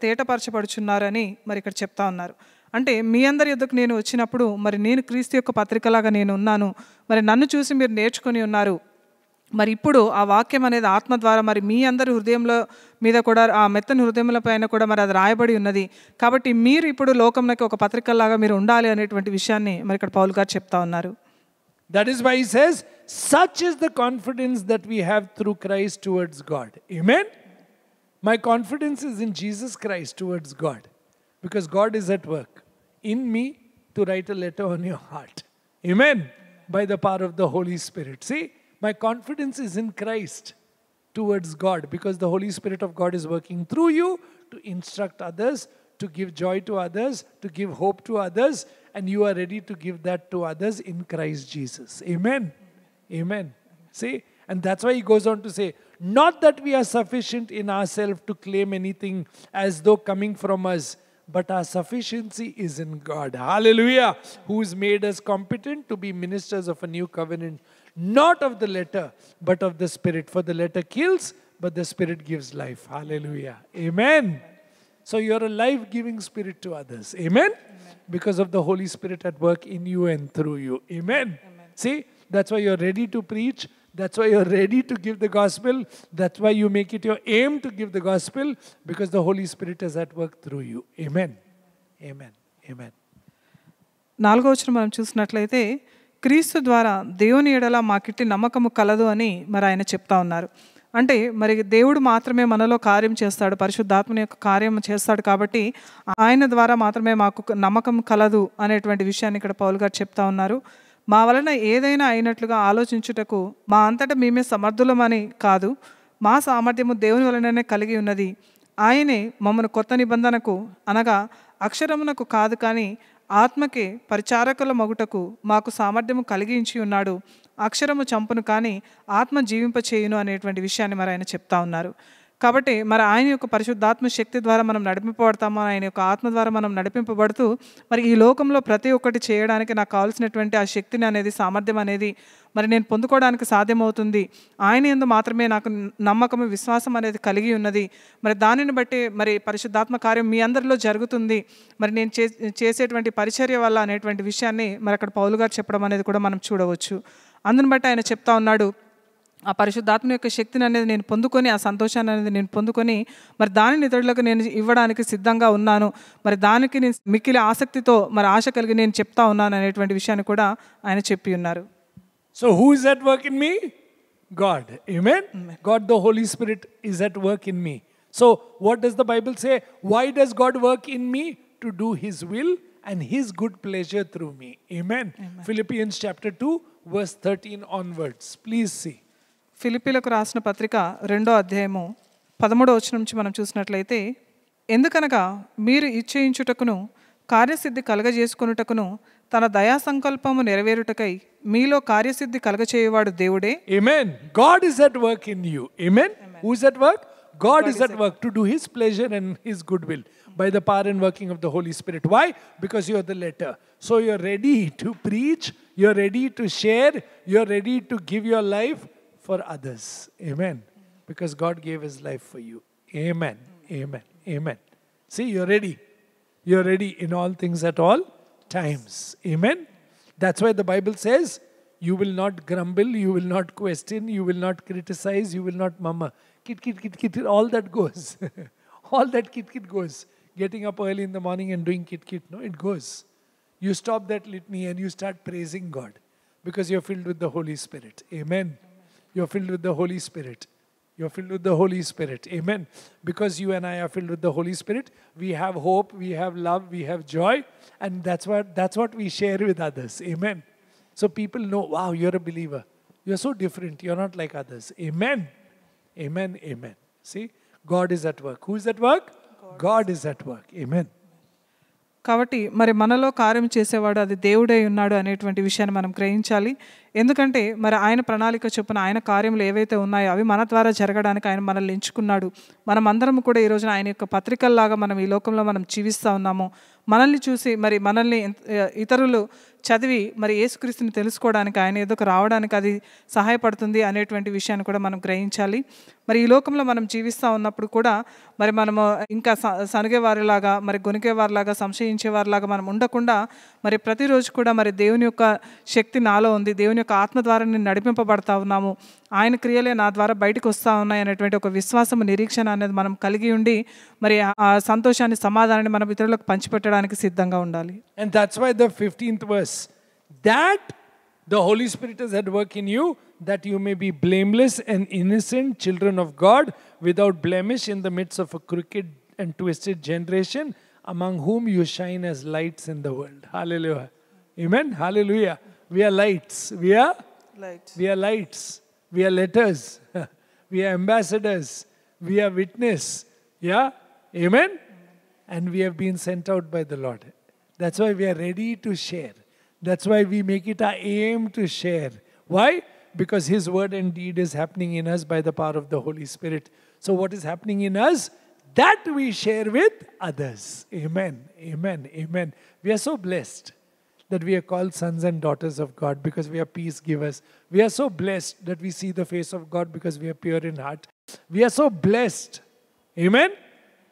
తేటపరచబడుచున్నారని మరి ఇక్కడ చెప్తా ఉన్నారు. అంటే మీ అందరి యొద్దకు నేను వచ్చినప్పుడు మరి నేను క్రీస్తు యొక్క పత్రికలాగా నేను ఉన్నాను. మరి నన్ను చూసి మీరు నేర్చుకొని ఉన్నారు. మరి ఇప్పుడు ఆ వాక్యం అనేది ఆత్మ ద్వారా మరి మీ అందరి హృదయంలో మీద కూడా ఆ మెత్తని హృదయముల పైన కూడా మరి అది రాయబడి ఉన్నది. కాబట్టి మీరు ఇప్పుడు లోకంలోకి ఒక పత్రికలాగా మీరు ఉండాలి అనేటువంటి విషయాన్ని మరి ఇక్కడ పౌలు గారు చెప్తా ఉన్నారు. That is why he says, such is the confidence that we have through Christ towards God. Amen? My confidence is in Jesus Christ towards God. Because God is at work in me to write a letter on your heart. Amen. By the power of the Holy Spirit. See, my confidence is in Christ towards God, because the Holy Spirit of God is working through you to instruct others, to give joy to others, to give hope to others, and you are ready to give that to others in Christ Jesus. Amen. Amen. See, and that's why he goes on to say, not that we are sufficient in ourselves to claim anything as though coming from us, but our sufficiency is in God. Hallelujah. Who has made us competent to be ministers of a new covenant, not of the letter, but of the Spirit. For the letter kills, but the Spirit gives life. Hallelujah. Amen. So you're a life-giving spirit to others. Amen? Because of the Holy Spirit at work in you and through you. Amen. See, that's why you're ready to preach. That's why you're ready to give the gospel. That's why you make it your aim to give the gospel, because the Holy Spirit is at work through you. Amen. Amen. Amen. 4వ వచనం మనం చూసినట్లయితే, క్రీస్తు ద్వారా దేవుని ఎడల మాకిట్టి నమ్మకము కలదు అని మరి ఆయన చెప్తా ఉన్నారు. అంటే మరి దేవుడు మాత్రమే మనలో కార్యం చేస్తాడు, పరిశుద్ధాత్మని యొక్క కార్యం చేస్తాడు, కాబట్టి ఆయన ద్వారా మాత్రమే మాకు నమ్మకం కలదు అనేటువంటి విషయాన్ని ఇక్కడ పౌలు గారు చెప్తా ఉన్నారు. మా వలన ఏదైనా అయినట్లుగా ఆలోచించుటకు మా అంతటా మేమే సమర్థులమని కాదు, మా సామర్థ్యము దేవుని వలననే కలిగి ఉన్నది. ఆయనే మమ్మను కొత్త నిబంధనకు అనగా అక్షరమునకు కాదు కానీ ఆత్మకే పరిచారకుల మగుటకు మాకు సామర్థ్యము కలిగించి ఉన్నాడు. అక్షరము చంపును కానీ ఆత్మ జీవింపచేయును అనేటువంటి విషయాన్ని మరి ఆయన చెప్తా ఉన్నారు. కాబట్టి మరి ఆయన యొక్క పరిశుద్ధాత్మ శక్తి ద్వారా మనం నడిపింపబడతాము, ఆయన యొక్క ఆత్మ ద్వారా మనం నడిపింపబడుతూ మరి ఈ లోకంలో ప్రతి ఒక్కటి చేయడానికి నాకు కావాల్సినటువంటి ఆ శక్తిని అనేది, సామర్థ్యం అనేది మరి నేను పొందుకోవడానికి సాధ్యమవుతుంది. ఆయన యందు మాత్రమే నాకు నమ్మకం, విశ్వాసం అనేది కలిగి ఉన్నది. మరి దానిని బట్టి మరి పరిశుద్ధాత్మ కార్యం మీ అందరిలో జరుగుతుంది, మరి నేను చేసేటువంటి పరిచర్య వల్ల అనేటువంటి విషయాన్ని మరి అక్కడ పౌలు గారు చెప్పడం అనేది కూడా మనం చూడవచ్చు. అందుని బట్టి ఆయన చెప్తా ఉన్నాడు, ఆ పరిశుద్ధాత్మ యొక్క శక్తిని అనేది నేను పొందుకొని, ఆ సంతోషాన్ని అనేది నేను పొందుకొని మరి దానిని ఇతరులకు నేను ఇవ్వడానికి సిద్ధంగా ఉన్నాను, మరి దానికి నేను మిక్కిలి ఆసక్తితో మరి ఆశ కలిగి నేను చెప్తా ఉన్నాను అనేటువంటి విషయాన్ని కూడా ఆయన చెప్పి ఉన్నారు. So who is at work in me? God. Amen? God the Holy Spirit is at work in me. So what does the Bible say? Why does God work in me? To do His will and His good pleasure through me. Amen? Philippians chapter 2 verse 13 onwards. Please see. ఫిలిప్పీలకు రాసిన పత్రిక 2వ అధ్యాయము 13వ వచనం నుంచి మనం చూసినట్లయితే, ఎందుకనగా మీరు ఇచ్చేయించుటకును కార్యసిద్ధి కలగజేసుకొనుటకును తన దయా సంకల్పము నెరవేరుటకై మీలో కార్యసిద్ధి కలగచేయువాడు దేవుడే. Amen. God is at work in you. Amen. Who is at work? God is at work to do His pleasure and His good will by the power and working of the Holy Spirit. Why? Because you are the letter. So you are ready to preach, you are ready to share, you are ready to give your life for others. Amen. Because God gave His life for you. Amen. Amen. Amen. See, you're ready. You're ready in all things at all times. Amen. That's why the Bible says, you will not grumble, you will not question, you will not criticize, you will not murmur. Kit, kit, kit, kit, all that goes. All that kit, kit goes. Getting up early in the morning and doing kit, kit, no, it goes. You stop that litany and you start praising God because you're filled with the Holy Spirit. Amen. You're filled with the Holy Spirit. You're filled with the Holy Spirit. Amen. Because you and I are filled with the Holy Spirit, we have hope, we have love, we have joy, and that's what we share with others. Amen. So people know, wow, you're a believer. You're so different. You're not like others. Amen. Amen. Amen. See, God is at work. Who is at work? God is at work. Amen. కాబట్టి మరి మనలో కార్యం చేసేవాడు అది దేవుడే ఉన్నాడు అనేటువంటి విషయాన్ని మనం గ్రహించాలి. ఎందుకంటే మరి ఆయన ప్రణాళిక చొప్పున ఆయన కార్యములు ఏవైతే ఉన్నాయో అవి మన ద్వారా జరగడానికి ఆయన మనల్ని ఎంచుకున్నాడు. మనం అందరం కూడా ఈ రోజున ఆయన యొక్క పత్రికల్లాగా మనం ఈ లోకంలో మనం జీవిస్తూ ఉన్నాము. మనల్ని చూసి మరి మనల్ని ఇతరులు చదివి మరి యేసుక్రీస్తుని తెలుసుకోవడానికి, ఆయన ఎదుకు రావడానికి అది సహాయపడుతుంది అనేటువంటి విషయాన్ని కూడా మనం గ్రహించాలి. మరి ఈ లోకంలో మనం జీవిస్తూ ఉన్నప్పుడు కూడా మరి మనము ఇంకా సనిగేవారిలాగా, మరి గొనికేవారిలాగా, సంశయించేవారిలాగా మనం ఉండకుండా మరి ప్రతిరోజు కూడా మరి దేవుని యొక్క శక్తి నాలో ఉంది, దేవుని యొక్క ఆత్మ ద్వారా నేను నడిపింపబడతా ఉన్నాము, ఆయన క్రియలే నా ద్వారా బయటకు వస్తూ ఉన్నాయి అనేటువంటి ఒక విశ్వాసం, నిరీక్షణ అనేది మనం కలిగి ఉండి మరి ఆ సంతోషాన్ని, సమాధానాన్ని మనం ఇతరులకు పంచిపెట్టడానికి సిద్ధంగా ఉండాలి. And that's why the 15th verse, that the Holy Spirit is at work in you, that you may be blameless and innocent children of God, without blemish in the midst of a crooked and twisted generation, among whom you shine as lights in the world. Hallelujah. Amen. Hallelujah. We are lights. We are lights. We are letters. We are ambassadors. We are witness. Yeah. Amen. And we have been sent out by the Lord. That's why we are ready to share. That's why we make it our aim to share. Why? Because His word and deed is happening in us by the power of the Holy Spirit. So what is happening in us? That we share with others. Amen. Amen. Amen. We are so blessed that we are called sons and daughters of God because we are peace givers. We are so blessed that we see the face of God because we are pure in heart. We are so blessed. Amen.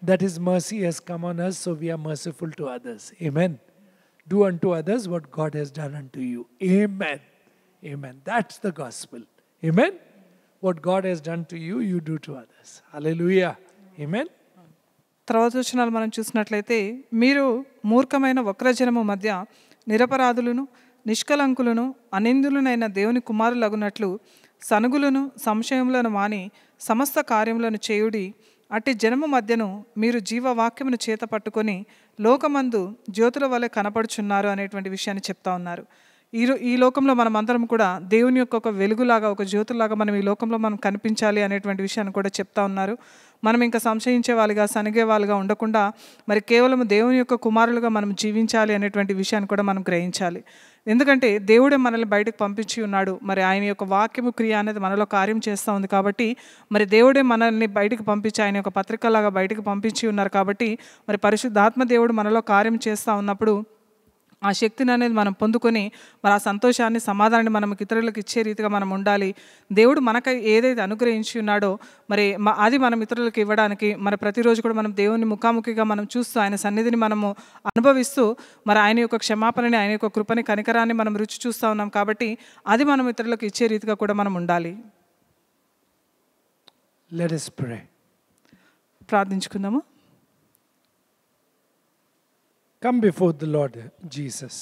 That His mercy has come on us, so we are merciful to others. Amen. Do unto others what God has done unto you. Amen. Amen. That's the gospel. Amen. What God has done to you, you do to others. Hallelujah. Amen. తర్వాత వచనాలు మనం చూసినట్లయితే, మీరు మూర్ఖమైన వక్రజనము మధ్య నిరపరాధులను నిష్కలంకులను అనిందులనైన దేవుని కుమారులగునట్లు సనుగులను సంశయములను మాని సమస్త కార్యములను చేయుడి. అట్టి జనము మధ్యను మీరు జీవవాక్యమును చేత పట్టుకొని లోకమందు జ్యోతుల వలె కనపడుచున్నారు అనేటువంటి విషయాన్ని చెప్తా ఉన్నారు. ఈ లోకంలో మనం అందరం కూడా దేవుని యొక్క ఒక వెలుగులాగా, ఒక జ్యోతులాగా మనం ఈ లోకంలో మనం కనిపించాలి అనేటువంటి విషయాన్ని కూడా చెప్తా ఉన్నారు. మనం ఇంకా సంశయించే వాళ్ళుగా, సనిగే వాళ్ళుగా ఉండకుండా మరి కేవలం దేవుని యొక్క కుమారులుగా మనం జీవించాలి అనేటువంటి విషయాన్ని కూడా మనం గ్రహించాలి. ఎందుకంటే దేవుడే మనల్ని బయటకు పంపించి ఉన్నాడు. మరి ఆయన యొక్క వాక్యము క్రియ అనేది మనలో కార్యం చేస్తూ ఉంది కాబట్టి, మరి దేవుడే మనల్ని బయటకు పంపించి ఆయన యొక్క పత్రికలాగా బయటకు పంపించి ఉన్నారు కాబట్టి, మరి పరిశుద్ధాత్మ దేవుడు మనలో కార్యం చేస్తూ ఉన్నప్పుడు ఆ శక్తిని అనేది మనం పొందుకొని మరి ఆ సంతోషాన్ని, సమాధానాన్ని మనం ఇతరులకు ఇచ్చే రీతిగా మనం ఉండాలి. దేవుడు మనకై ఏదైతే అనుగ్రహించి ఉన్నాడో మరి అది మనం ఇతరులకు ఇవ్వడానికి, మరి ప్రతిరోజు కూడా మనం దేవుని ముఖాముఖిగా మనం చూస్తూ ఆయన సన్నిధిని మనము అనుభవిస్తూ మరి ఆయన యొక్క క్షమాపణని, ఆయన యొక్క కృపని, కనికరాన్ని మనం రుచి చూస్తూ ఉన్నాం కాబట్టి అది మనం ఇతరులకు ఇచ్చే రీతిగా కూడా మనం ఉండాలి. Let us pray. ప్రార్థించుకుందాము. Come before the Lord Jesus,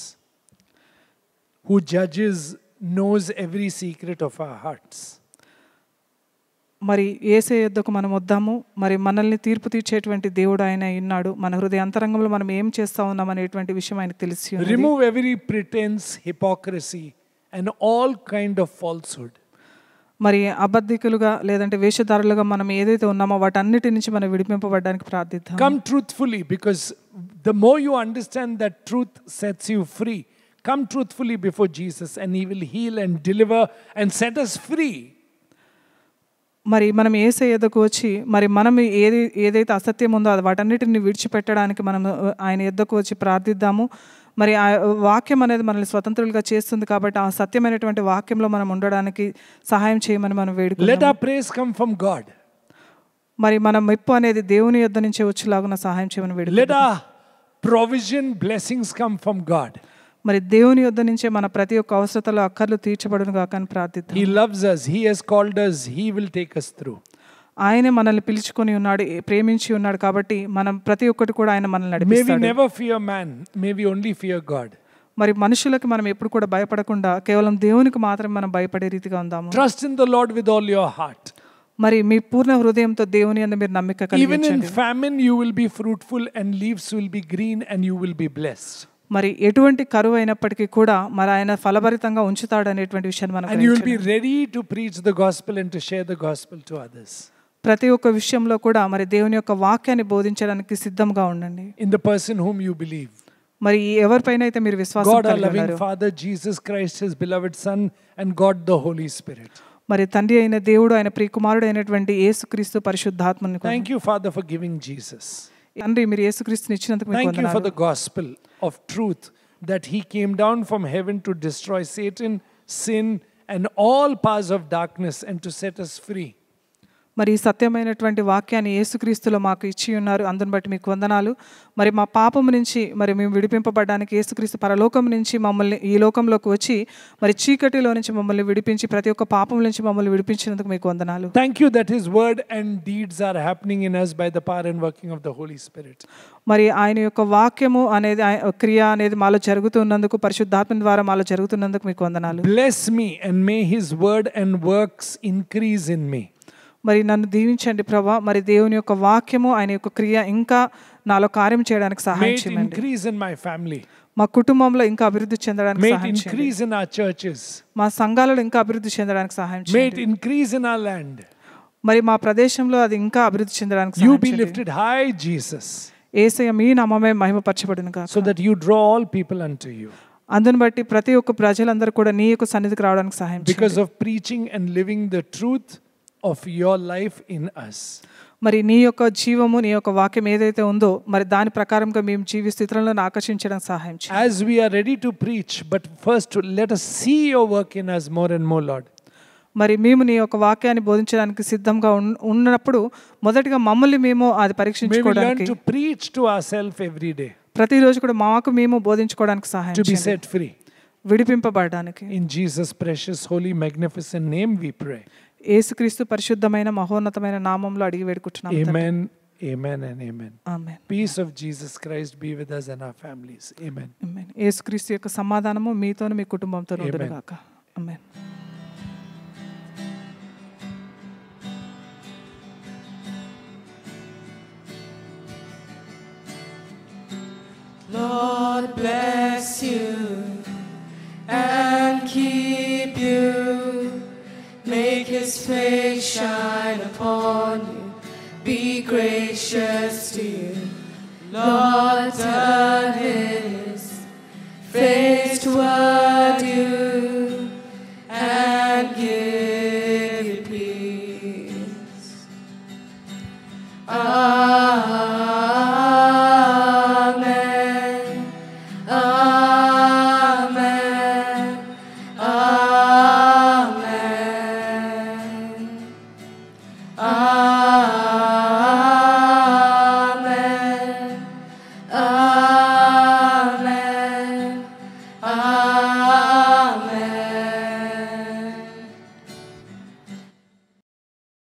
who judges, knows every secret of our hearts. మరి యేసయ్య యొద్దకు మనం వద్దాము. మరి మనల్ని తీర్పు తీర్చేటువంటి దేవుడు ఆయన ఉన్నాడు. మన హృదయ అంతరంగంలో మనం ఏం చేస్తా ఉన్నాం అనేటువంటి విషయం ఆయనకు తెలిసి ఉంది. Remove every pretense, hypocrisy and all kind of falsehood. మరి అబద్ధికులుగా లేదంటే వేషధారులుగా మనం ఏదైతే ఉన్నామో వాటన్నిటి నుంచి మనం విడిపింపబడడానికి ప్రార్థిద్దాం. Come truthfully, because the more you understand that truth sets you free. Come truthfully before Jesus and He will heal and deliver and set us free. మరి మనం యేసయ్య యొద్దకు వచ్చి మరి మనం ఏదైతే అసత్యం ఉందో అది వాటన్నిటిని విడిచిపెట్టడానికి మనం ఆయన యొద్దకు వచ్చి ప్రార్థిద్దాము. మరి ఆ వాక్యం అనేది మనల్ని స్వతంత్రులుగా చేస్తుంది కాబట్టి ఆ సత్యమైనటువంటి వాక్యంలో మనం ఉండడానికి సహాయం చేయమని మనం వేడుకుందాం. Let our praise come from God. మరి మన మెప్పు అనేది దేవుని యొద్ద నుంచే వచ్చేలాగున సహాయం చేయమని వేడుకుందాం. Let our provision, blessings come from God. మరి దేవుని యొద్ద నుంచే మన ప్రతి ఒక్క అవసరతలో అక్కర్లు తీర్చబడును గాక అని ప్రార్థిద్దాం. He loves us, He has called us, He will take us through. ఆయనే మనల్ని పిలుచుకొని ఉన్నాడు, ప్రేమించి ఉన్నాడు కాబట్టి మనం ప్రతి ఒక్కటి కూడా ఆయన మనల్ని నడిపిస్తాడు. May we never fear man, may we only fear God. మరి మనుషులకు మనం ఎప్పుడు కూడా భయపడకుండా కేవలం దేవునికి మాత్రమే మనం భయపడే రీతిగా ఉందాము. Trust in the Lord with all your heart. మరి మీ పూర్ణ హృదయంతో దేవుని యందు మీరు నమ్మిక కలిగి Even in ఉండండి. famine you will be fruitful and leaves will be green and you will be blessed. మరి ఎటువంటి కరువు అయినప్పటికీ కూడా మరి ఆయన ఫలభరితంగా ఉంచుతాడు అనేటువంటి విషయాన్ని మనం And you will be ready to preach the gospel and to share the gospel to others. ప్రతి ఒక్క విషయంలో కూడా మరి దేవుని యొక్క వాక్యాన్ని బోధించడానికి సిద్ధంగా ఉండండి. In the person whom you believe. మరి ఎవరిపైన అయితే మీరు విశ్వాసం God our కలిగి loving ఉన్నారు, Father, Jesus Christ His beloved Son, and God the Holy Spirit. మరి తండ్రి అయిన దేవుడు, ఆయన ప్రియకుమారుడు అయినటువంటి యేసుక్రీస్తు పరిశుద్ధాత్మని. Thank you, Father, for giving Jesus. తండ్రి మీరు యేసుక్రీస్తుని ఇచ్చినందుకు మీకు Thank you for వందనాలు. the gospel of truth, that He came down from heaven to destroy Satan, sin, and all powers of darkness and to set us free. మరి ఈ సత్యమైనటువంటి వాక్యాన్ని యేసుక్రీస్తులో మాకు ఇచ్చి ఉన్నారు, అందుని బట్టి మీకు వందనాలు. మరి మా పాపము నుంచి మరి మేము విడిపింపబడడానికి యేసుక్రీస్తు పరలోకం నుంచి మమ్మల్ని ఈ లోకంలోకి వచ్చి మరి చీకటిలో నుంచి మమ్మల్ని విడిపించి ప్రతి ఒక్క పాపం నుంచి మమ్మల్ని విడిపించినందుకు మీకు వందనాలు. Thank you that His word and deeds are happening in us by the power and working of the Holy Spirit. మరి ఆయన యొక్క వాక్యము అనేది క్రియ అనేది మాలో జరుగుతున్నందుకు, పరిశుద్ధాత్మ ద్వారా మాలో జరుగుతున్నందుకు మీకు వందనాలు. Bless me and may His word and works increase in me. మరి నన్ను దీవించండి ప్రభా. మరి దేవుని యొక్క వాక్యము, ఆయన యొక్క క్రియ ఇంకా నాలో కార్యం చేయడానికి సహాయం May it చేయండి. increase in my family. మా కుటుంబంలో ఇంకా అభివృద్ధి చెందడానికి May it సహాయం చేయండి. increase in our churches. మా సంఘాలలో ఇంకా అభివృద్ధి చెందడానికి సహాయం May it చేయండి. increase in our land. మరి మా ప్రదేశంలో అది ఇంకా అభివృద్ధి చెందడానికి You సహాయం be చేయండి. lifted high, Jesus, యేసయ్య మీ నామమే మహిమపరచబడును గాక. so that you draw all people unto you. అందుని బట్టి ప్రతి ఒక్క ప్రజలందరూ కూడా నీ యొక్క సన్నిధికి రావడానికి సహాయం Because చేయండి. of preaching and living the truth of your life in us. మరి నీ యొక్క జీవము నీ యొక్క వాక్యం ఏదైతే ఉందో మరి దాని ప్రకారంగా మేము జీవిస్తూ ఇతరులను ఆకర్షించడానికి సహాయం చేయండి. As we are ready to preach, but first let us see your work in us more and more, Lord. మరి మేము నీ యొక్క వాక్యాన్ని బోధించడానికి సిద్ధంగా ఉన్నప్పుడు మొదటిగా మమ్మల్ని మేము అది May we learn పరీక్షించుకోవడానికి to preach to ourselves every day, ప్రతిరోజు కూడా మాకు మేము బోధించుకోవడానికి సహాయం to be చేయండి. set free. విడిపింపబడడానికి In Jesus' precious, holy, magnificent name we pray. యేసుక్రీస్తు పరిశుద్ధమైన మహోన్నతమైన నామంలో అడిగి వేడుకుంటున్నాము తండ్రి. Amen, amen and amen. Amen. Peace of Jesus Christ be with us and our families. Amen. ఆమేన్. యేసుక్రీస్తు యొక్క సమాధానము మీతోను మీ కుటుంబంతో ఉండును Amen. గాక. ఆమేన్. Lord bless you and keep you. Make his face shine upon you. Be gracious to you. Lord turn his face toward you